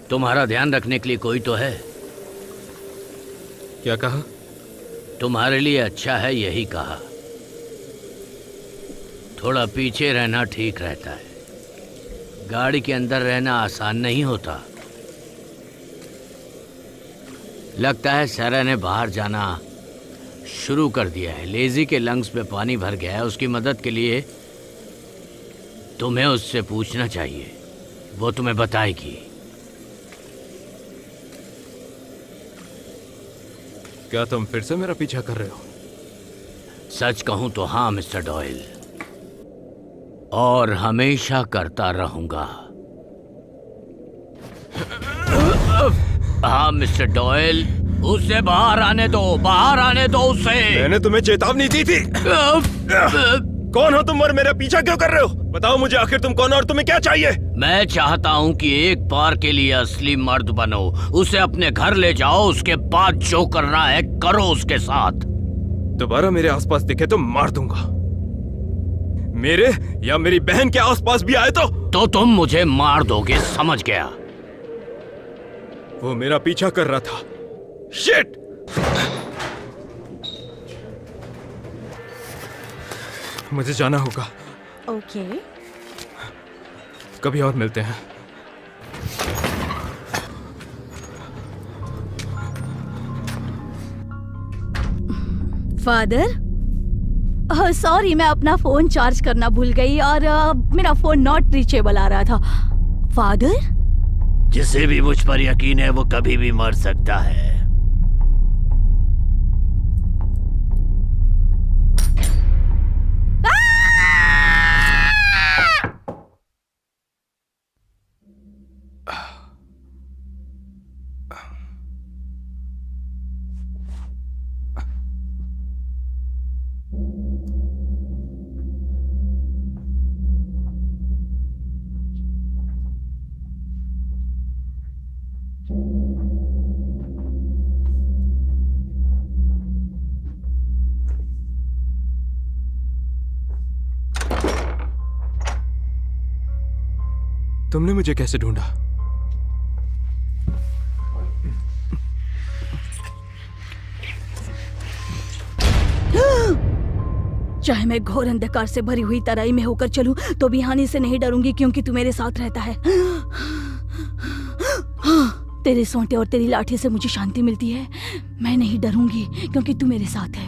तुम्हारा ध्यान रखने के लिए कोई तो है। क्या कहा? तुम्हारे लिए अच्छा है यही कहा। थोड़ा पीछे रहना ठीक रहता है। गाड़ी के अंदर रहना आसान नहीं होता। लगता है सैरा ने बाहर जाना शुरू कर दिया है। लेजी के लंग्स में पानी भर गया है। उसकी मदद के लिए तुम्हें उससे पूछना चाहिए, वो तुम्हें बताएगी। क्या तुम फिर से मेरा पीछा कर रहे हो? सच कहूं तो हाँ मिस्टर डॉयल, और हमेशा करता रहूंगा। हाँ मिस्टर डॉयल, उसे बाहर आने दो, बाहर आने दो उसे। मैंने तुम्हें चेतावनी दी थी। कौन हो तुम और मेरा पीछा क्यों कर रहे हो? बताओ मुझे, आखिर तुम कौन हो और तुम्हें क्या चाहिए? मैं चाहता हूँ कि एक बार के लिए असली मर्द बनो, उसे अपने घर ले जाओ, उसके बाद जो करना है करो उसके साथ। दोबारा मेरे आसपास दिखे तो मार दूंगा। मेरे या मेरी बहन के आसपास भी आए तो तुम मुझे मार दोगे, समझ गया? वो मेरा पीछा कर रहा था। शिट! मुझे जाना होगा। ओके। कभी और मिलते हैं। फादर, सॉरी, मैं अपना फोन चार्ज करना भूल गई और मेरा फोन नॉट रीचेबल आ रहा था। फादर? जिसे भी मुझ पर यकीन है वो कभी भी मर सकता है। तुमने मुझे कैसे ढूंढा? चाहे मैं घोर अंधकार से भरी हुई तराई में होकर चलूं तो भी हानि से नहीं डरूंगी, क्योंकि तू मेरे साथ रहता है। तेरे सोंटे और तेरी लाठी से मुझे शांति मिलती है। मैं नहीं डरूंगी क्योंकि तू मेरे साथ है।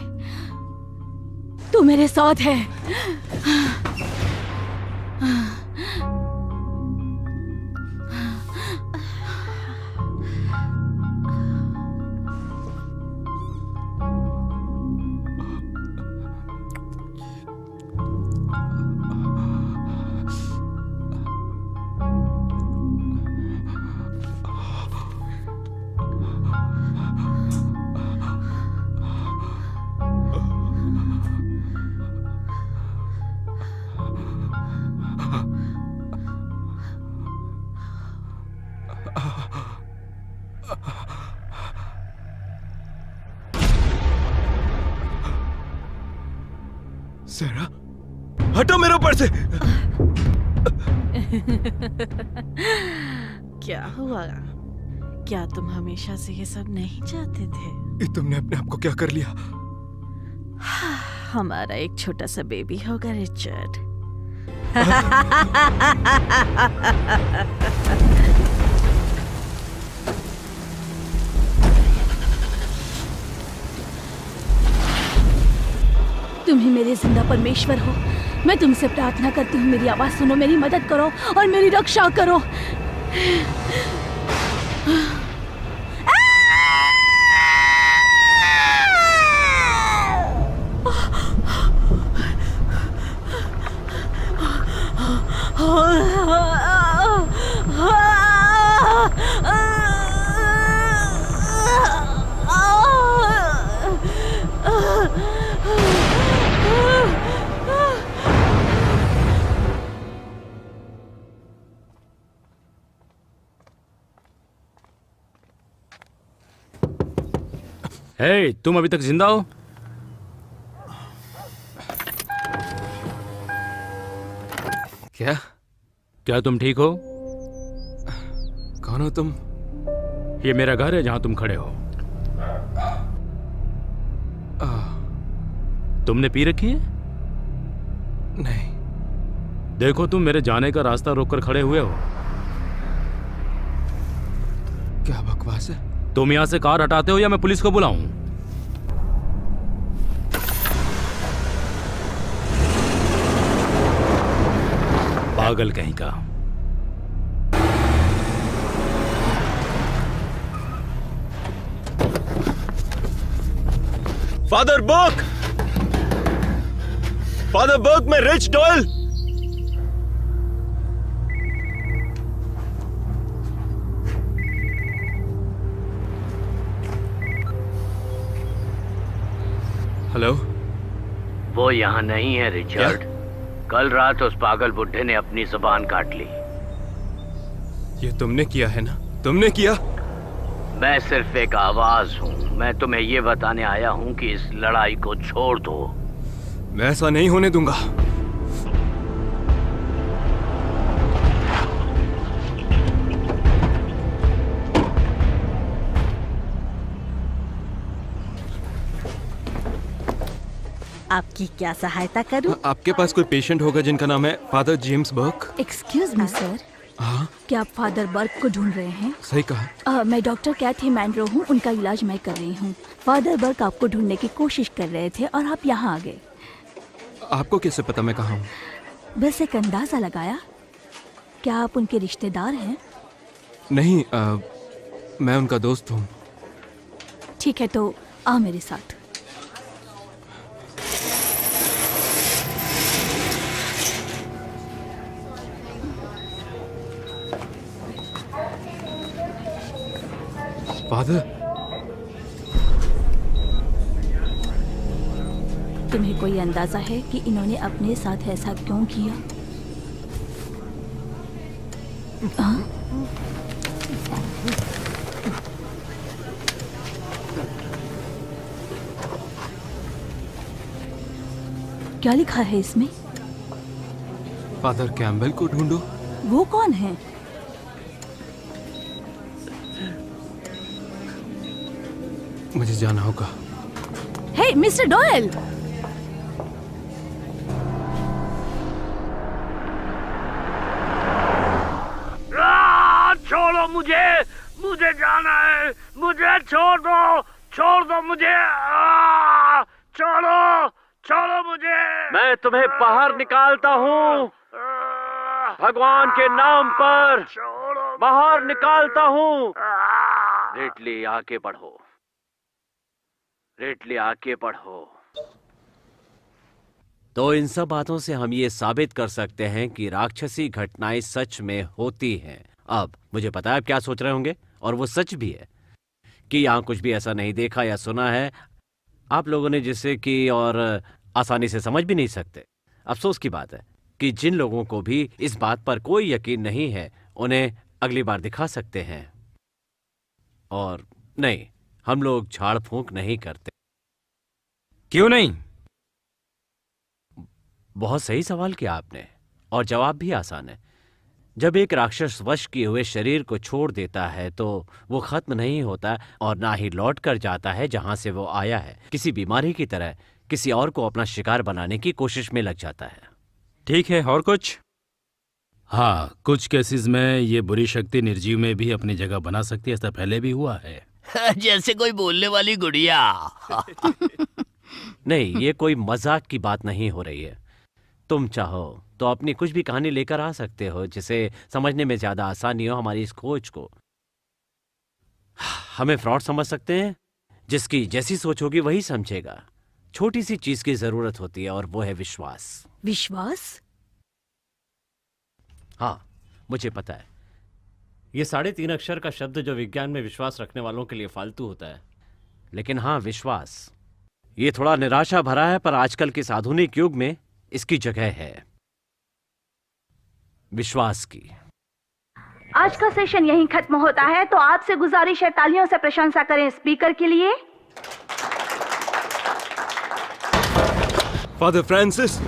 तू मेरे साथ है। सेरा, हटो मेरे ऊपर से। क्या हुआ? क्या तुम हमेशा से ये सब नहीं चाहते थे? ये तुमने अपने आप को क्या कर लिया? हमारा एक छोटा सा बेबी होगा रिचर्ड। तुम ही मेरे जिंदा परमेश्वर हो। मैं तुमसे प्रार्थना करती हूँ, मेरी आवाज सुनो, मेरी मदद करो और मेरी रक्षा करो। हे, तुम अभी तक जिंदा हो? क्या? क्या तुम ठीक हो? कौन हो तुम? ये मेरा घर है जहां तुम खड़े हो। तुमने पी रखी है? नहीं। देखो, तुम मेरे जाने का रास्ता रोककर खड़े हुए हो। क्या बकवास है? तुम यहां से कार हटाते हो या मैं पुलिस को बुलाऊं? पागल कहीं का। फादर बर्क! फादर बर्क, मैं रिच डॉयल! हेलो। वो यहाँ नहीं है रिचर्ड। कल रात उस पागल बुड्ढे ने अपनी जुबान काट ली। ये तुमने किया है ना? तुमने किया? मैं सिर्फ एक आवाज हूँ। मैं तुम्हें ये बताने आया हूँ कि इस लड़ाई को छोड़ दो। मैं ऐसा नहीं होने दूंगा। आपकी क्या सहायता करूं? आपके पास कोई पेशेंट होगा जिनका नाम है Father James Burke? Excuse me sir, हाँ, क्या आप फादर बर्क को ढूंढ रहे हैं? सही कहा। मैं डॉक्टर कैथी मैनरो हूँ, उनका इलाज मैं कर रही हूँ। फादर बर्क आपको ढूंढने की कोशिश कर रहे थे और आप यहाँ आ गए। आपको कैसे पता मैं कहाँ हूँ? बस एक अंदाजा लगाया। क्या आप उनके रिश्तेदार हैं? नहीं, मैं उनका दोस्त हूँ। ठीक है, तो आओ मेरे साथ। फादर, तुम्हें कोई अंदाजा है कि इन्होंने अपने साथ ऐसा क्यों किया? हाँ? क्या लिखा है इसमें? फादर कैम्बल को ढूंढो। वो कौन है? मुझे जाना होगा। हे मिस्टर डॉयल! छोड़ो मुझे, मुझे जाना है, मुझे छोड़ दो मुझे, छोड़ो, छोड़ो मुझे। मैं तुम्हें बाहर निकालता हूँ, भगवान के नाम पर बाहर निकालता हूँ। रेटली आगे बढ़ो, रेटली आगे बढ़ो। तो इन सब बातों से हम ये साबित कर सकते हैं कि राक्षसी घटनाएं सच में होती हैं। अब मुझे पता है आप क्या सोच रहे होंगे, और वो सच भी है कि यहाँ कुछ भी ऐसा नहीं देखा या सुना है आप लोगों ने जिसे कि और आसानी से समझ भी नहीं सकते। अफसोस की बात है कि जिन लोगों को भी इस बात पर कोई यकीन नहीं है उन्हें अगली बार दिखा सकते हैं। और नहीं, हम लोग झाड़ फूंक नहीं करते। क्यों नहीं? बहुत सही सवाल किया आपने, और जवाब भी आसान है। जब एक राक्षस वश किए हुए शरीर को छोड़ देता है तो वो खत्म नहीं होता और ना ही लौट कर जाता है जहां से वो आया है। किसी बीमारी की तरह किसी और को अपना शिकार बनाने की कोशिश में लग जाता है। ठीक है, और कुछ? हाँ, कुछ केसेस में ये बुरी शक्ति निर्जीव में भी अपनी जगह बना सकती है। ऐसा पहले भी हुआ है। जैसे कोई बोलने वाली गुड़िया। नहीं, ये कोई मजाक की बात नहीं हो रही है। तुम चाहो तो अपनी कुछ भी कहानी लेकर आ सकते हो जिसे समझने में ज्यादा आसानी हो हमारी इस खोज को। हमें फ्रॉड समझ सकते हैं, जिसकी जैसी सोच होगी वही समझेगा। छोटी सी चीज की जरूरत होती है और वो है विश्वास। विश्वास? हाँ, मुझे पता है ये 3.5 अक्षर का शब्द जो विज्ञान में विश्वास रखने वालों के लिए फालतू होता है, लेकिन हाँ, विश्वास ये थोड़ा निराशा भरा है, पर आजकल के इस आधुनिक युग में इसकी जगह है विश्वास की। आज का सेशन यहीं खत्म होता है, तो आपसे गुजारिश है तालियों से प्रशंसा करें स्पीकर के लिए। फादर फ्रांसिस,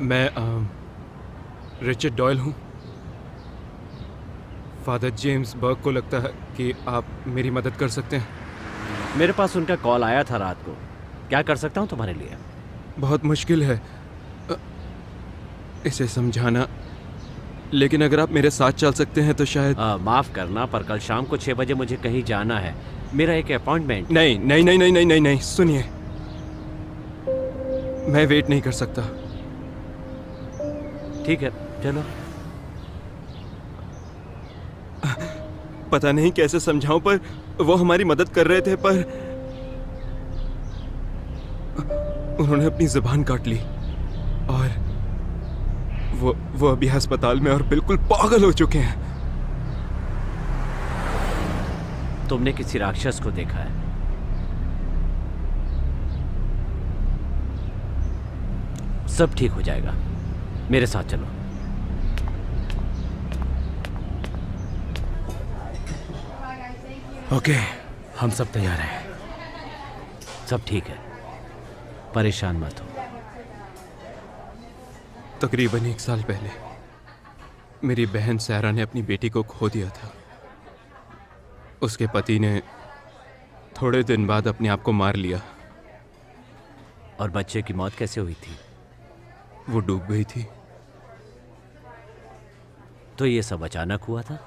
मैं रिचर्ड डॉयल हूँ। फादर जेम्स बर्क को लगता है कि आप मेरी मदद कर सकते हैं। मेरे पास उनका कॉल आया था रात को। क्या कर सकता हूँ तुम्हारे लिए? बहुत मुश्किल है इसे समझाना, लेकिन अगर आप मेरे साथ चल सकते हैं तो शायद। माफ करना, पर कल शाम को 6 बजे मुझे कहीं जाना है, मेरा एक अपॉइंटमेंट। नहीं नहीं नहीं नहीं नहीं नहीं नहीं, सुनिए, मैं वेट नहीं कर सकता। ठीक है, चलो। पता नहीं कैसे समझाऊं, पर वो हमारी मदद कर रहे थे, पर उन्होंने अपनी जुबान काट ली और वो अभी अस्पताल में और बिल्कुल पागल हो चुके हैं। तुमने किसी राक्षस को देखा है? सब ठीक हो जाएगा, मेरे साथ चलो। ओके, हम सब तैयार हैं। सब ठीक है, परेशान मत हो। तकरीबन 1 साल पहले मेरी बहन सैरा ने अपनी बेटी को खो दिया था। उसके पति ने थोड़े दिन बाद अपने आप को मार लिया। और बच्चे की मौत कैसे हुई थी? वो डूब गई थी। तो ये सब अचानक हुआ था?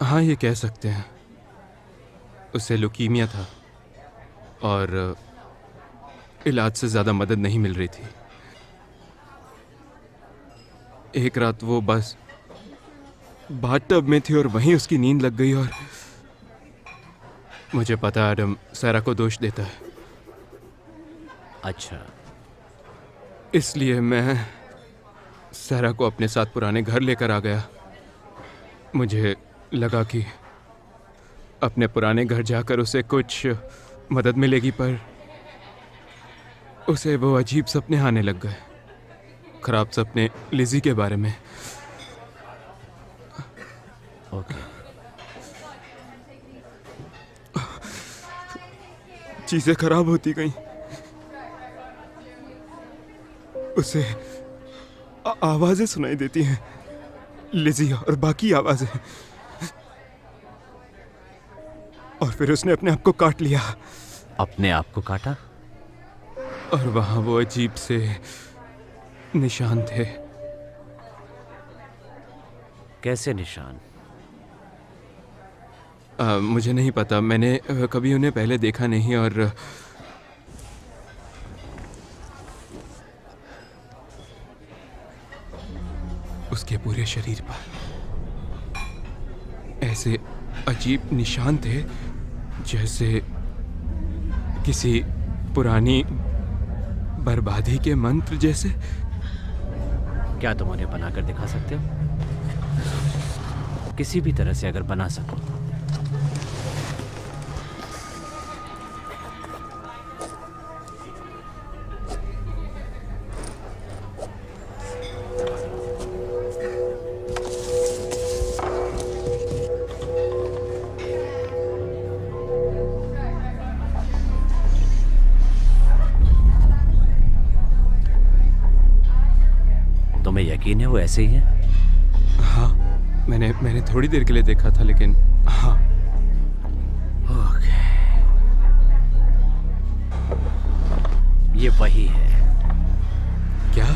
हाँ, ये कह सकते हैं। उसे लुकीमिया था और इलाज से ज़्यादा मदद नहीं मिल रही थी। एक रात वो बस बाथटब में थी और वहीं उसकी नींद लग गई। और मुझे पता है एडम सैरा को दोष देता है, अच्छा। इसलिए मैं सैरा को अपने साथ पुराने घर लेकर आ गया। मुझे लगा कि अपने पुराने घर जाकर उसे कुछ मदद मिलेगी, पर उसे वो अजीब सपने आने लग गए। खराब सपने लिज़ी के बारे में। ओके। चीजें खराब होती गईं। उसे आवाजें सुनाई देती हैं, लिज़ी और बाकी आवाजें। और फिर उसने अपने आप को काट लिया। अपने आप को काटा? और वहां वो अजीब से निशान थे। कैसे निशान? मुझे नहीं पता, मैंने कभी उन्हें पहले देखा नहीं। और उसके पूरे शरीर पर ऐसे अजीब निशान थे जैसे किसी पुरानी बर्बादी के मंत्र जैसे। क्या तुम उन्हें बनाकर दिखा सकते हो? किसी भी तरह से अगर बना सको। तुम्हें यकीन है वो ऐसे ही है? हाँ, मैंने थोड़ी देर के लिए देखा था, लेकिन हाँ। ओके, ये वही है। क्या?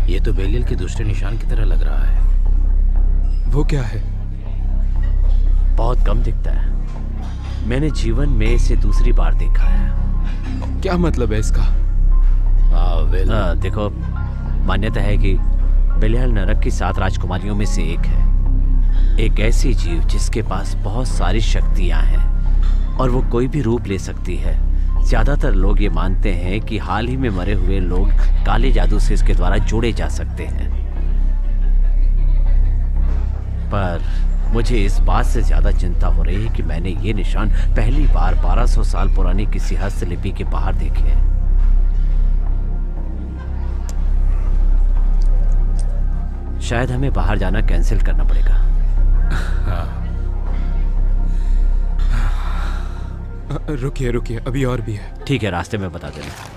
ये तो बेलियल के दूसरे निशान की तरह लग रहा है। वो क्या है? बहुत कम दिखता है। मैंने जीवन में इसे दूसरी बार देखा है। क्या मतलब है इसका? देखो, मान्यता है कि बेलियल नरक की 7 राजकुमारियों में से एक है। एक ऐसी जीव जिसके पास बहुत सारी शक्तियां हैं और वो कोई भी रूप ले सकती है। ज्यादातर लोग ये मानते हैं कि हाल ही में मरे हुए लोग काले जादू से इसके द्वारा जोड़े जा सकते हैं। पर मुझे इस बात से ज्यादा चिंता हो रही है कि मैंने ये निशान पहली बार 1200 साल पुरानी किसी हस्तलिपि के बाहर देखे हैं। शायद हमें बाहर जाना कैंसिल करना पड़ेगा। रुकिए, अभी और भी है। ठीक है, रास्ते में बता देना।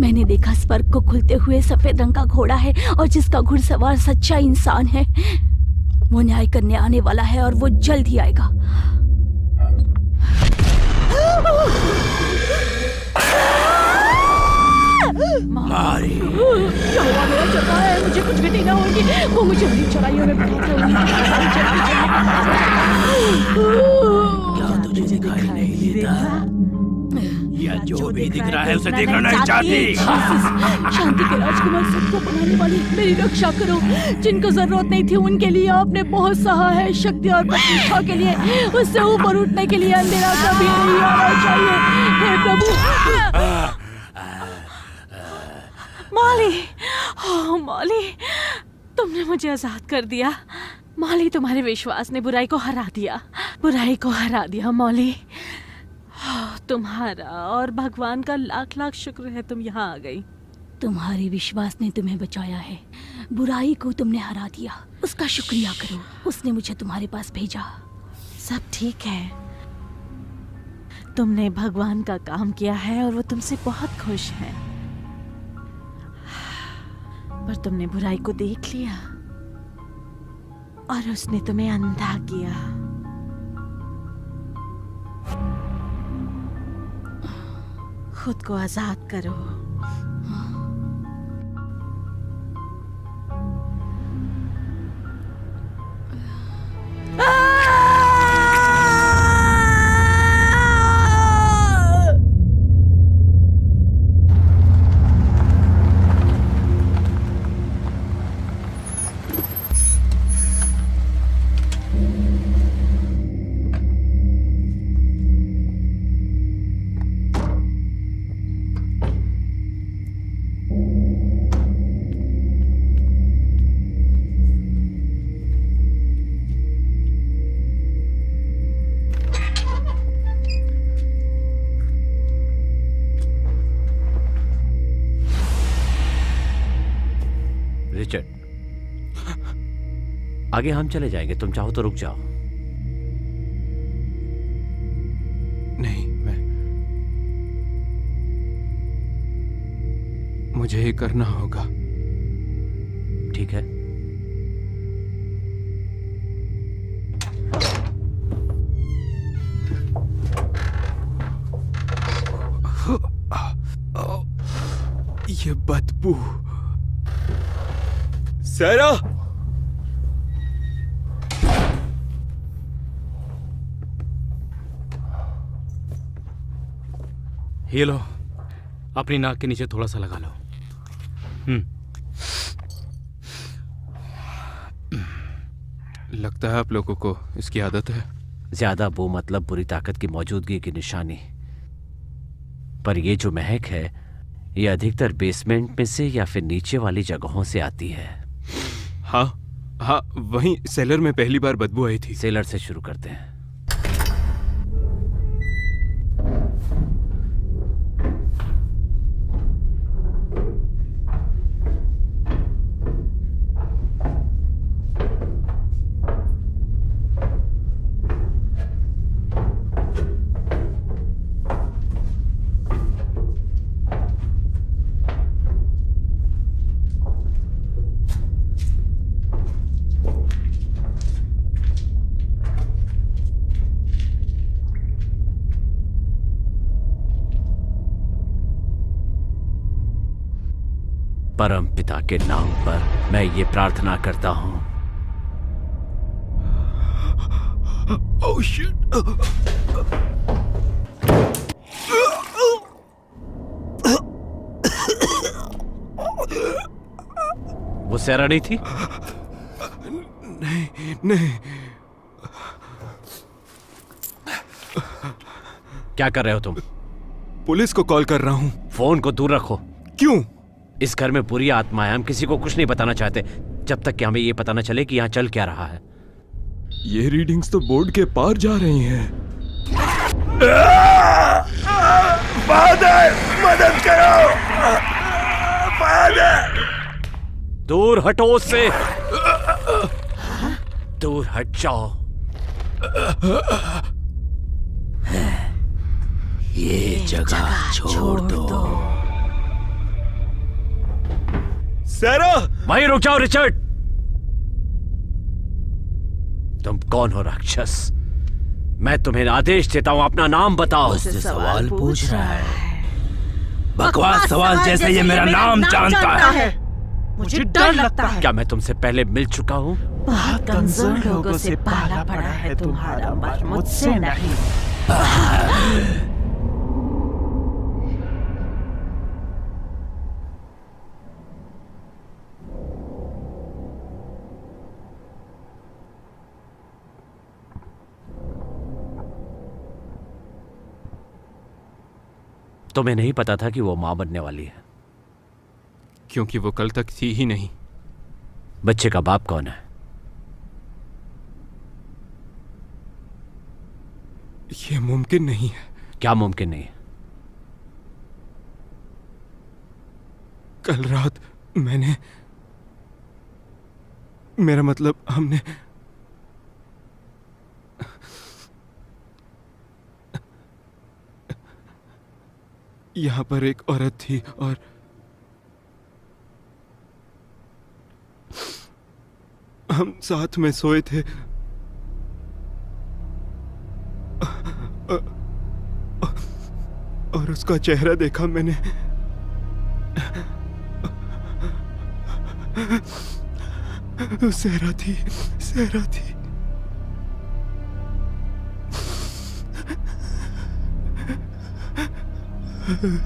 मैंने देखा स्वर्ग को खुलते हुए सफेद रंग का घोड़ा है और जिसका घुड़सवार सच्चा इंसान है। वो न्याय करने आने वाला है और वो जल्द ही आएगा। मारी। क्या हुआ? मेरा चलता है, मुझे कुछ गति ना होगी। वो मुझे अपनी चढ़ाइयों में बिठाते होंगे। क्या तुझे दिखाई नहीं देता? या जो भी दिख रहा है उसे देखना नहीं चाहती। शांति के राजकुमार सबको बनाने वाली मेरी रक्षा करो। जिनको जरूरत नहीं थी उनके लिए आपने बहुत सहा है। शक्ति और प्रतिष्ठा के लिए, उससे ऊपर उठने के लिए अंधेरा कभी नहीं आना चाहिए। हे प्रभु। मॉली, ओह मॉली, तुमने मुझे आजाद कर दिया। मॉली, तुम्हारे विश्वास ने बुराई को हरा दिया। बुराई को हरा दिया मॉली। तुम्हारा और भगवान का लाख लाख शुक्र है तुम यहाँ आ गई। तुम्हारे विश्वास ने तुम्हें बचाया है। बुराई को तुमने हरा दिया, उसका शुक्रिया करो। उसने मुझे तुम्हारे पास भेजा। सब ठीक है। तुमने भगवान का काम किया है और वो तुमसे बहुत खुश है। पर तुमने बुराई को देख लिया और उसने तुम्हें अंधा किया। खुद को आजाद करो। रिचर्ड, आगे हम चले जाएंगे, तुम चाहो तो रुक जाओ। नहीं, मुझे ये करना होगा। ठीक है। ये बदबू। सैरा! ये लो, अपनी नाक के नीचे थोड़ा सा लगा लो। लगता है आप लोगों को इसकी आदत है। ज्यादा बो मतलब बुरी ताकत की मौजूदगी की निशानी। पर ये जो महक है, ये अधिकतर बेसमेंट में से या फिर नीचे वाली जगहों से आती है। हाँ, वहीं सेलर में पहली बार बदबू आई थी। सेलर से शुरू करते हैं। परम पिता के नाम पर मैं ये प्रार्थना करता हूं। Oh shit! वो सैरा नहीं थी? नहीं। क्या कर रहे हो तुम? पुलिस को कॉल कर रहा हूं। फोन को दूर रखो। क्यों? इस घर में बुरी आत्मा है। हम किसी को कुछ नहीं बताना चाहते जब तक कि हमें ये पता न चले कि यहाँ चल क्या रहा है। ये रीडिंग्स तो बोर्ड के पार जा रही हैं। फादर, मदद करो। फादर, दूर हटो उससे। दूर हट जाओ। ये जगह छोड़ दो। सैरा! वहीं रुक जाओ रिचर्ड। तुम कौन हो राक्षस? मैं तुम्हें आदेश देता हूं, अपना नाम बताओ। उससे सवाल पूछ रहा है। बकवास सवाल जैसे ये मेरा नाम जानता है। मुझे डर लगता है। क्या मैं तुमसे पहले मिल चुका हूँ? बहुत कमजोर लोगों से पाला पड़ा है तुम्हारा, मत मुझसे नहीं। तुम्हें नहीं पता था कि वो मां बनने वाली है? क्योंकि वो कल तक थी ही नहीं। बच्चे का बाप कौन है? ये मुमकिन नहीं है। क्या मुमकिन नहीं है? कल रात मैंने, मेरा मतलब हमने, यहां पर एक औरत थी और हम साथ में सोए थे। और उसका चेहरा देखा मैंने। सहरा थी, सहरा थी।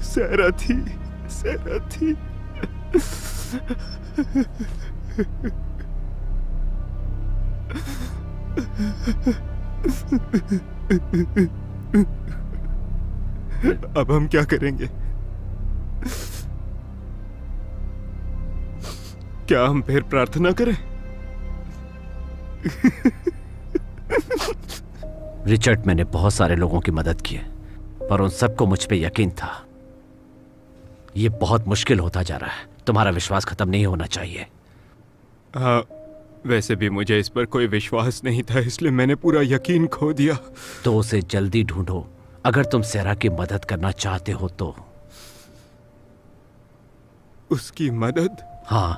सहरा थी, सहरा थी। अब हम क्या करेंगे? क्या हम फिर प्रार्थना करें? रिचर्ड, मैंने बहुत सारे लोगों की मदद की है, पर उन सबको मुझ पे यकीन था। ये बहुत मुश्किल होता जा रहा है। तुम्हारा विश्वास खत्म नहीं होना चाहिए। हाँ, वैसे भी मुझे इस पर कोई विश्वास नहीं था, इसलिए मैंने पूरा यकीन खो दिया। तो उसे जल्दी ढूंढो। अगर तुम सहरा की मदद करना चाहते हो तो। उसकी मदद? हाँ।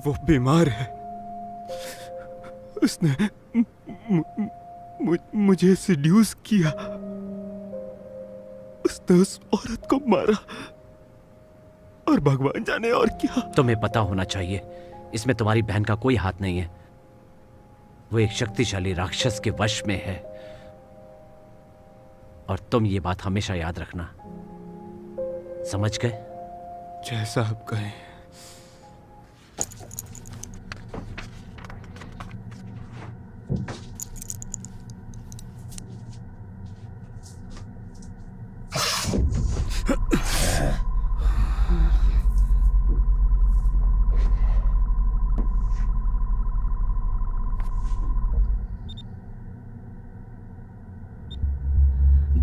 वो बीमार है। उसने मुझे सिड्यूस किया। उसने उस औरत को मारा और भगवान जाने और क्या। तुम्हें पता होना चाहिए, इसमें तुम्हारी बहन का कोई हाथ नहीं है। वो एक शक्तिशाली राक्षस के वश में है, और तुम ये बात हमेशा याद रखना। समझ गए? जैसा आप कहें।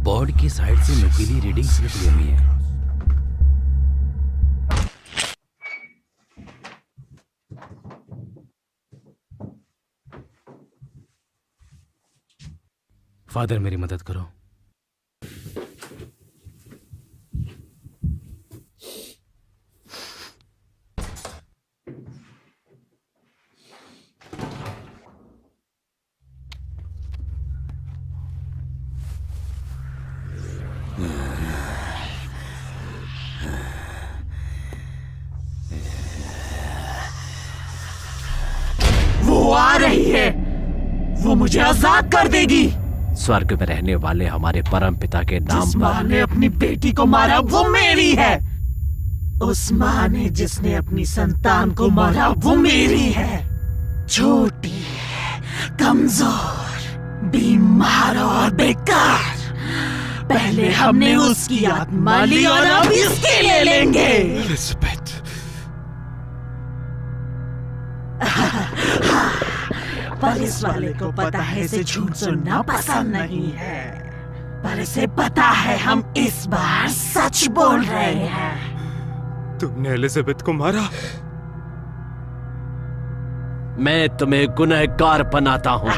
बोर्ड की साइड से नुकीली रीडिंग्स निकली हुई है। फादर, मेरी मदद करो। वो आ रही है। वो मुझे आजाद कर देगी। स्वर्ग में रहने वाले हमारे परम पिता के नाम जिस माँ पर। ने अपनी बेटी को मारा वो मेरी है। उस माँ ने जिसने अपनी संतान को मारा वो मेरी है। छोटी, कमजोर, बीमार और बेकार। पहले हमने उसकी आत्मा ली और अब इसकी ले लेंगे। एलिजाबेथ, पर इस वाले को पता है इसे झूठ सुनना पसंद नहीं है। पर इसे पता है हम इस बार सच बोल रहे हैं। तुमने एलिजाबेथ को मारा? मैं तुम्हें गुनहगार बनाता हूँ।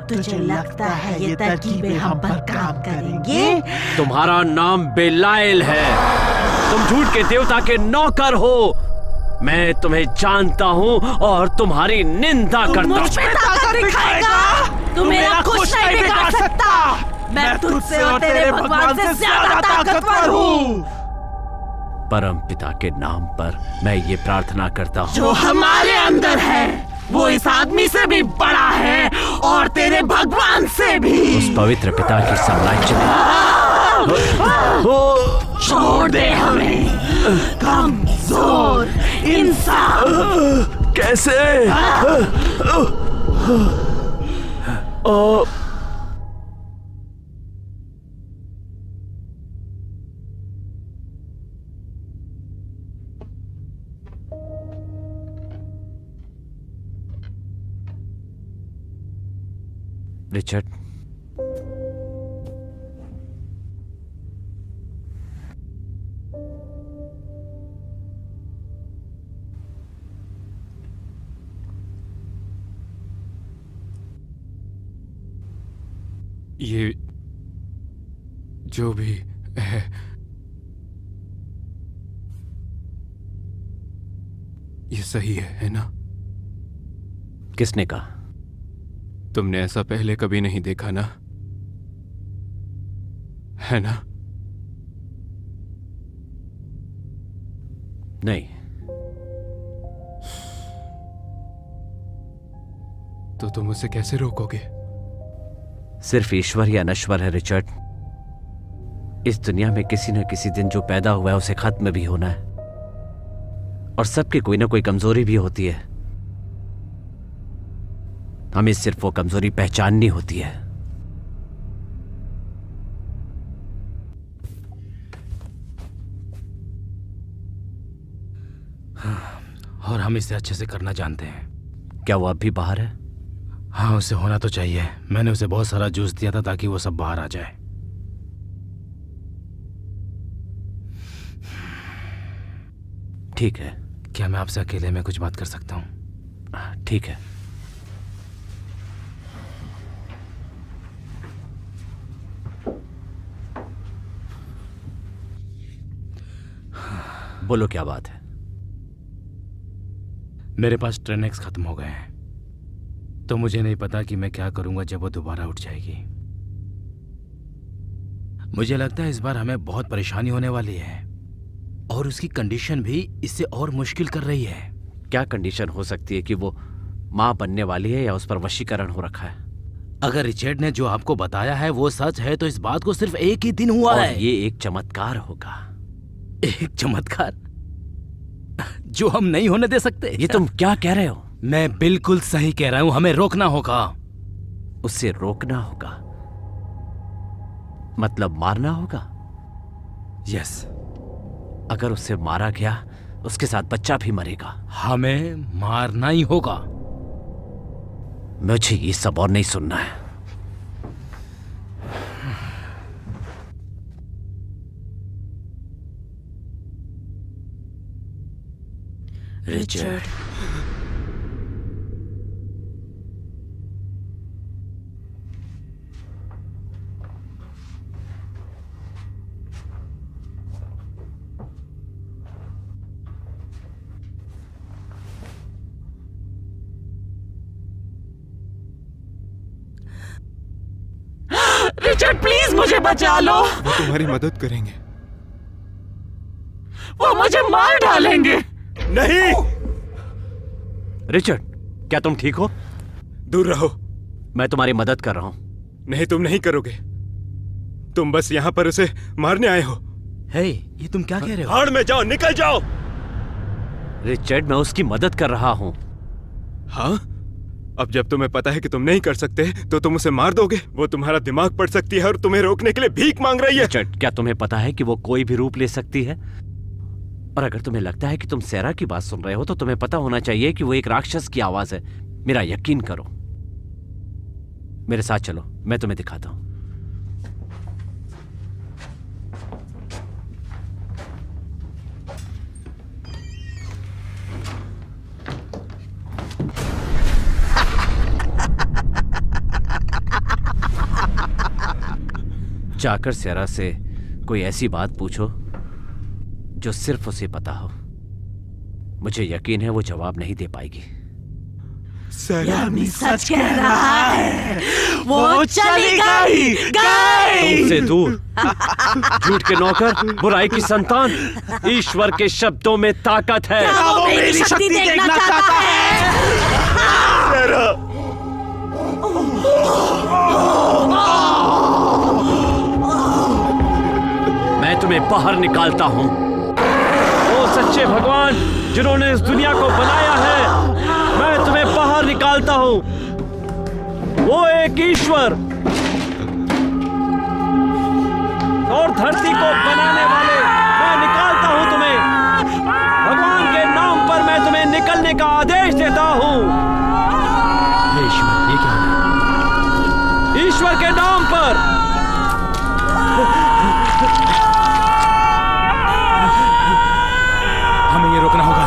तुझे लगता है ये तरकीबें हम पर काम करेंगे? तुम्हारा नाम बेलाइल है। तुम झूठ के देवता के नौकर हो। मैं तुम्हें जानता हूँ और तुम्हारी निंदा करता हूँ। मुझ पे ताकत दिखाएगा? तू मेरा कुछ नहीं बिगाड़ सकता। मैं तुझसे और तेरे भगवान से ज्यादा ताकतवर हूँ। परम पिता के नाम पर मैं ये प्रार्थना करता हूँ, जो हमारे अंदर है वो इस आदमी से भी बड़ा है और तेरे भगवान से भी। उस पवित्र पिता की साम्राज्य में छोड़ दे हमें, कमजोर इंसान। कैसे? रिचर्ड, ये जो भी है, ये सही है ना? किसने कहा? तुमने ऐसा पहले कभी नहीं देखा ना, है ना? नहीं। तो तुम उसे कैसे रोकोगे? सिर्फ ईश्वर या नश्वर है रिचर्ड। इस दुनिया में किसी न किसी दिन जो पैदा हुआ है उसे खत्म भी होना है, और सबकी कोई ना कोई कमजोरी भी होती है। हमें सिर्फ वो कमजोरी पहचाननी होती है। और हम इसे अच्छे से करना जानते हैं। क्या वो अब भी बाहर है? हाँ, उसे होना तो चाहिए। मैंने उसे बहुत सारा जूस दिया था ताकि वो सब बाहर आ जाए। ठीक है। क्या मैं आपसे अकेले में कुछ बात कर सकता हूँ? ठीक है। बोलो, क्या बात है? मेरे पास ट्रेनेक्स खत्म हो गए हैं, तो मुझे नहीं पता कि मैं क्या करूंगा जब वो दोबारा उठ जाएगी। मुझे लगता है इस बार हमें बहुत परेशानी होने वाली है, और उसकी कंडीशन भी इससे और मुश्किल कर रही है। क्या कंडीशन हो सकती है कि वो मां बनने वाली है या उस पर वशीकरण हो रखा है? अगर रिचर्ड ने जो आपको बताया है वो सच है तो इस बात को सिर्फ एक ही दिन हुआ और है। ये एक चमत्कार होगा। एक चमत्कार जो हम नहीं होने दे सकते। ये तुम क्या कह रहे हो? मैं बिल्कुल सही कह रहा हूं, हमें रोकना होगा। उसे रोकना होगा मतलब मारना होगा? यस। अगर उसे मारा गया उसके साथ बच्चा भी मरेगा। हमें मारना ही होगा। मुझे ये सब और नहीं सुनना है। रिचर्ड, रिचर्ड प्लीज मुझे बचा लो। वो तुम्हारी मदद करेंगे। वो मुझे मार डालेंगे। नहीं, रिचर्ड, क्या तुम ठीक हो? दूर रहो। मैं तुम्हारी मदद कर रहा हूं। नहीं, तुम नहीं करोगे। तुम बस यहाँ पर उसे मारने आए हो। हे, ये तुम क्या कह रहे हो? भाड़ में जाओ, निकल जाओ। रिचर्ड, मैं उसकी मदद कर रहा हूं। हाँ, अब जब तुम्हें पता है कि तुम नहीं कर सकते तो तुम उसे मार दोगे। वो तुम्हारा दिमाग पढ़ सकती है और तुम्हें रोकने के लिए भीख मांग रही है। रिचर्ड, क्या तुम्हें पता है कि वो कोई भी रूप ले सकती है? और अगर तुम्हें लगता है कि तुम सैरा की बात सुन रहे हो तो तुम्हें पता होना चाहिए कि वो एक राक्षस की आवाज है। मेरा यकीन करो। मेरे साथ चलो, मैं तुम्हें दिखाता हूं। जाकर सैरा से कोई ऐसी बात पूछो जो सिर्फ उसे पता हो। मुझे यकीन है वो जवाब नहीं दे पाएगी। यामी सच कह रहा है, वो चली गई। तुमसे दूर झूठ के नौकर, बुराई की संतान। ईश्वर के शब्दों में ताकत है। वो मेरी शक्ति देखना चाहता है। मैं तुम्हें बाहर निकालता हूँ। ओ सच्चे भगवान, जिन्होंने इस दुनिया को बनाया है, मैं तुम्हें बाहर निकालता हूँ। वो एक ईश्वर और धरती को बनाने वाले, मैं निकालता हूँ तुम्हें। भगवान के नाम पर मैं तुम्हें निकलने का आदेश देता हूँ। ईश्वर, ये क्या है? ईश्वर के नाम पर। हमें ये रोकना होगा।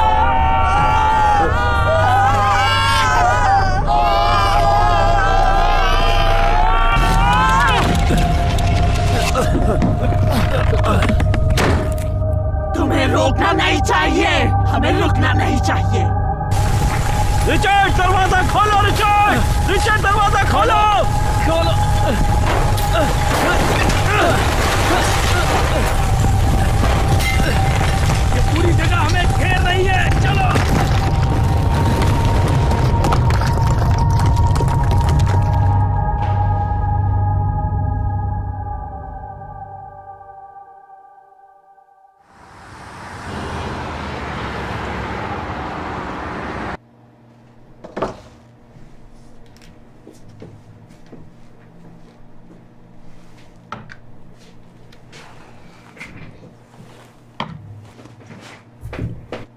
तुम्हें रोकना नहीं चाहिए, हमें रुकना नहीं चाहिए। रिचर्ड, दरवाजा खोलो। रिचर्ड, दरवाजा खोलो। ये पूरी जगह हमें घेर रही है, चलो।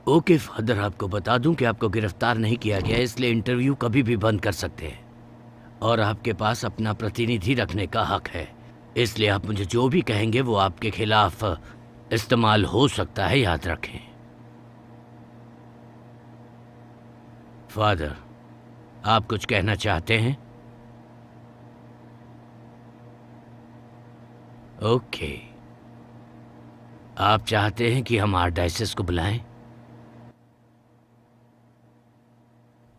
ओके फादर, आपको बता दूं कि आपको गिरफ्तार नहीं किया गया, इसलिए इंटरव्यू कभी भी बंद कर सकते हैं और आपके पास अपना प्रतिनिधि रखने का हक है। इसलिए आप मुझे जो भी कहेंगे वो आपके खिलाफ इस्तेमाल हो सकता है, याद रखें। फादर, आप कुछ कहना चाहते हैं? ओके, आप चाहते हैं कि हम आर्डाइसिस को बुलाएं?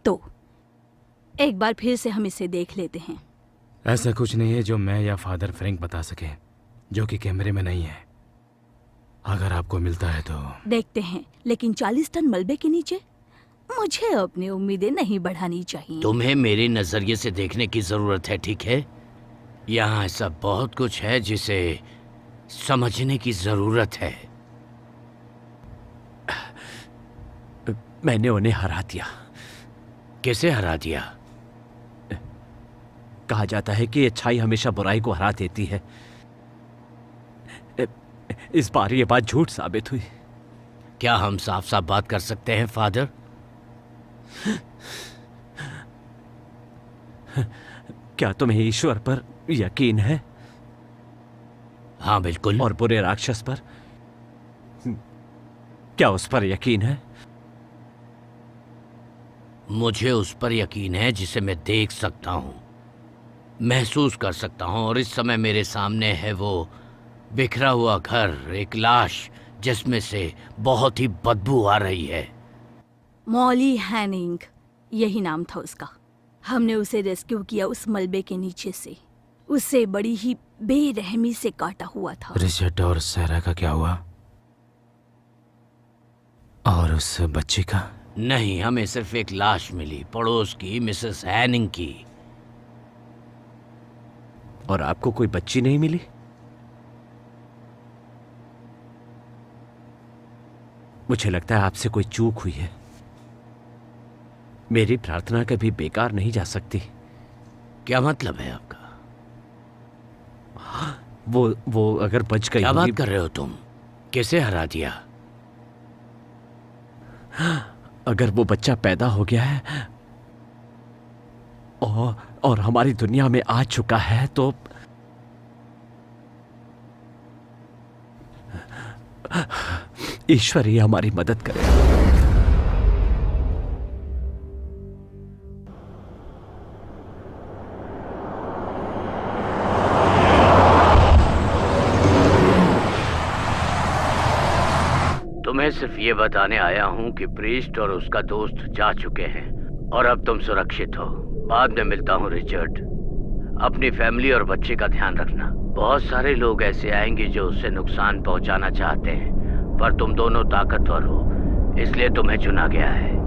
तो एक बार फिर से हम इसे देख लेते हैं। ऐसा कुछ नहीं है जो मैं या फादर फ्रैंक बता सके, जो कि कैमरे में नहीं है। अगर आपको मिलता है तो देखते हैं, लेकिन 40 टन मलबे के नीचे मुझे अपनी उम्मीदें नहीं बढ़ानी चाहिए। तुम्हें मेरे नजरिए से देखने की जरूरत है, ठीक है? यहाँ ऐसा बहुत कुछ है जिसे समझने की जरूरत है। मैंने उन्हें हरा दिया। कैसे हरा दिया? कहा जाता है कि अच्छाई हमेशा बुराई को हरा देती है। इस बार ये बात झूठ साबित हुई। क्या हम साफ साफ बात कर सकते हैं फादर? क्या तुम्हें ईश्वर पर यकीन है? हाँ बिल्कुल। और बुरे राक्षस पर? क्या उस पर यकीन है? मुझे उस पर यकीन है जिसे मैं देख सकता हूं, महसूस कर सकता हूं, और इस समय मेरे सामने है वो बिखरा हुआ घर, एक लाश जिसमें से बहुत ही बदबू आ रही है। मॉली हैनिंग, यही नाम था उसका। हमने उसे रेस्क्यू किया उस मलबे के नीचे से। उसे बड़ी ही बेरहमी से काटा हुआ था। रिचर्ड और सैरा का क्या हुआ? और उस बच्ची का? नहीं, हमें सिर्फ एक लाश मिली, पड़ोस की मिसेस हैनिंग की। और आपको कोई बच्ची नहीं मिली? मुझे लगता है आपसे कोई चूक हुई है। मेरी प्रार्थना कभी बेकार नहीं जा सकती। क्या मतलब है आपका? वो अगर बच गई। क्या बात कर रहे हो तुम? कैसे हरा दिया? अगर वो बच्चा पैदा हो गया है और हमारी दुनिया में आ चुका है तो ईश्वर ही हमारी मदद करे। तुम्हें सिर्फ ये बताने आया हूं कि प्रीस्ट और उसका दोस्त जा चुके हैं और अब तुम सुरक्षित हो। बाद में मिलता हूँ रिचर्ड। अपनी फैमिली और बच्चे का ध्यान रखना। बहुत सारे लोग ऐसे आएंगे जो उससे नुकसान पहुंचाना चाहते हैं, पर तुम दोनों ताकतवर हो, इसलिए तुम्हें चुना गया है।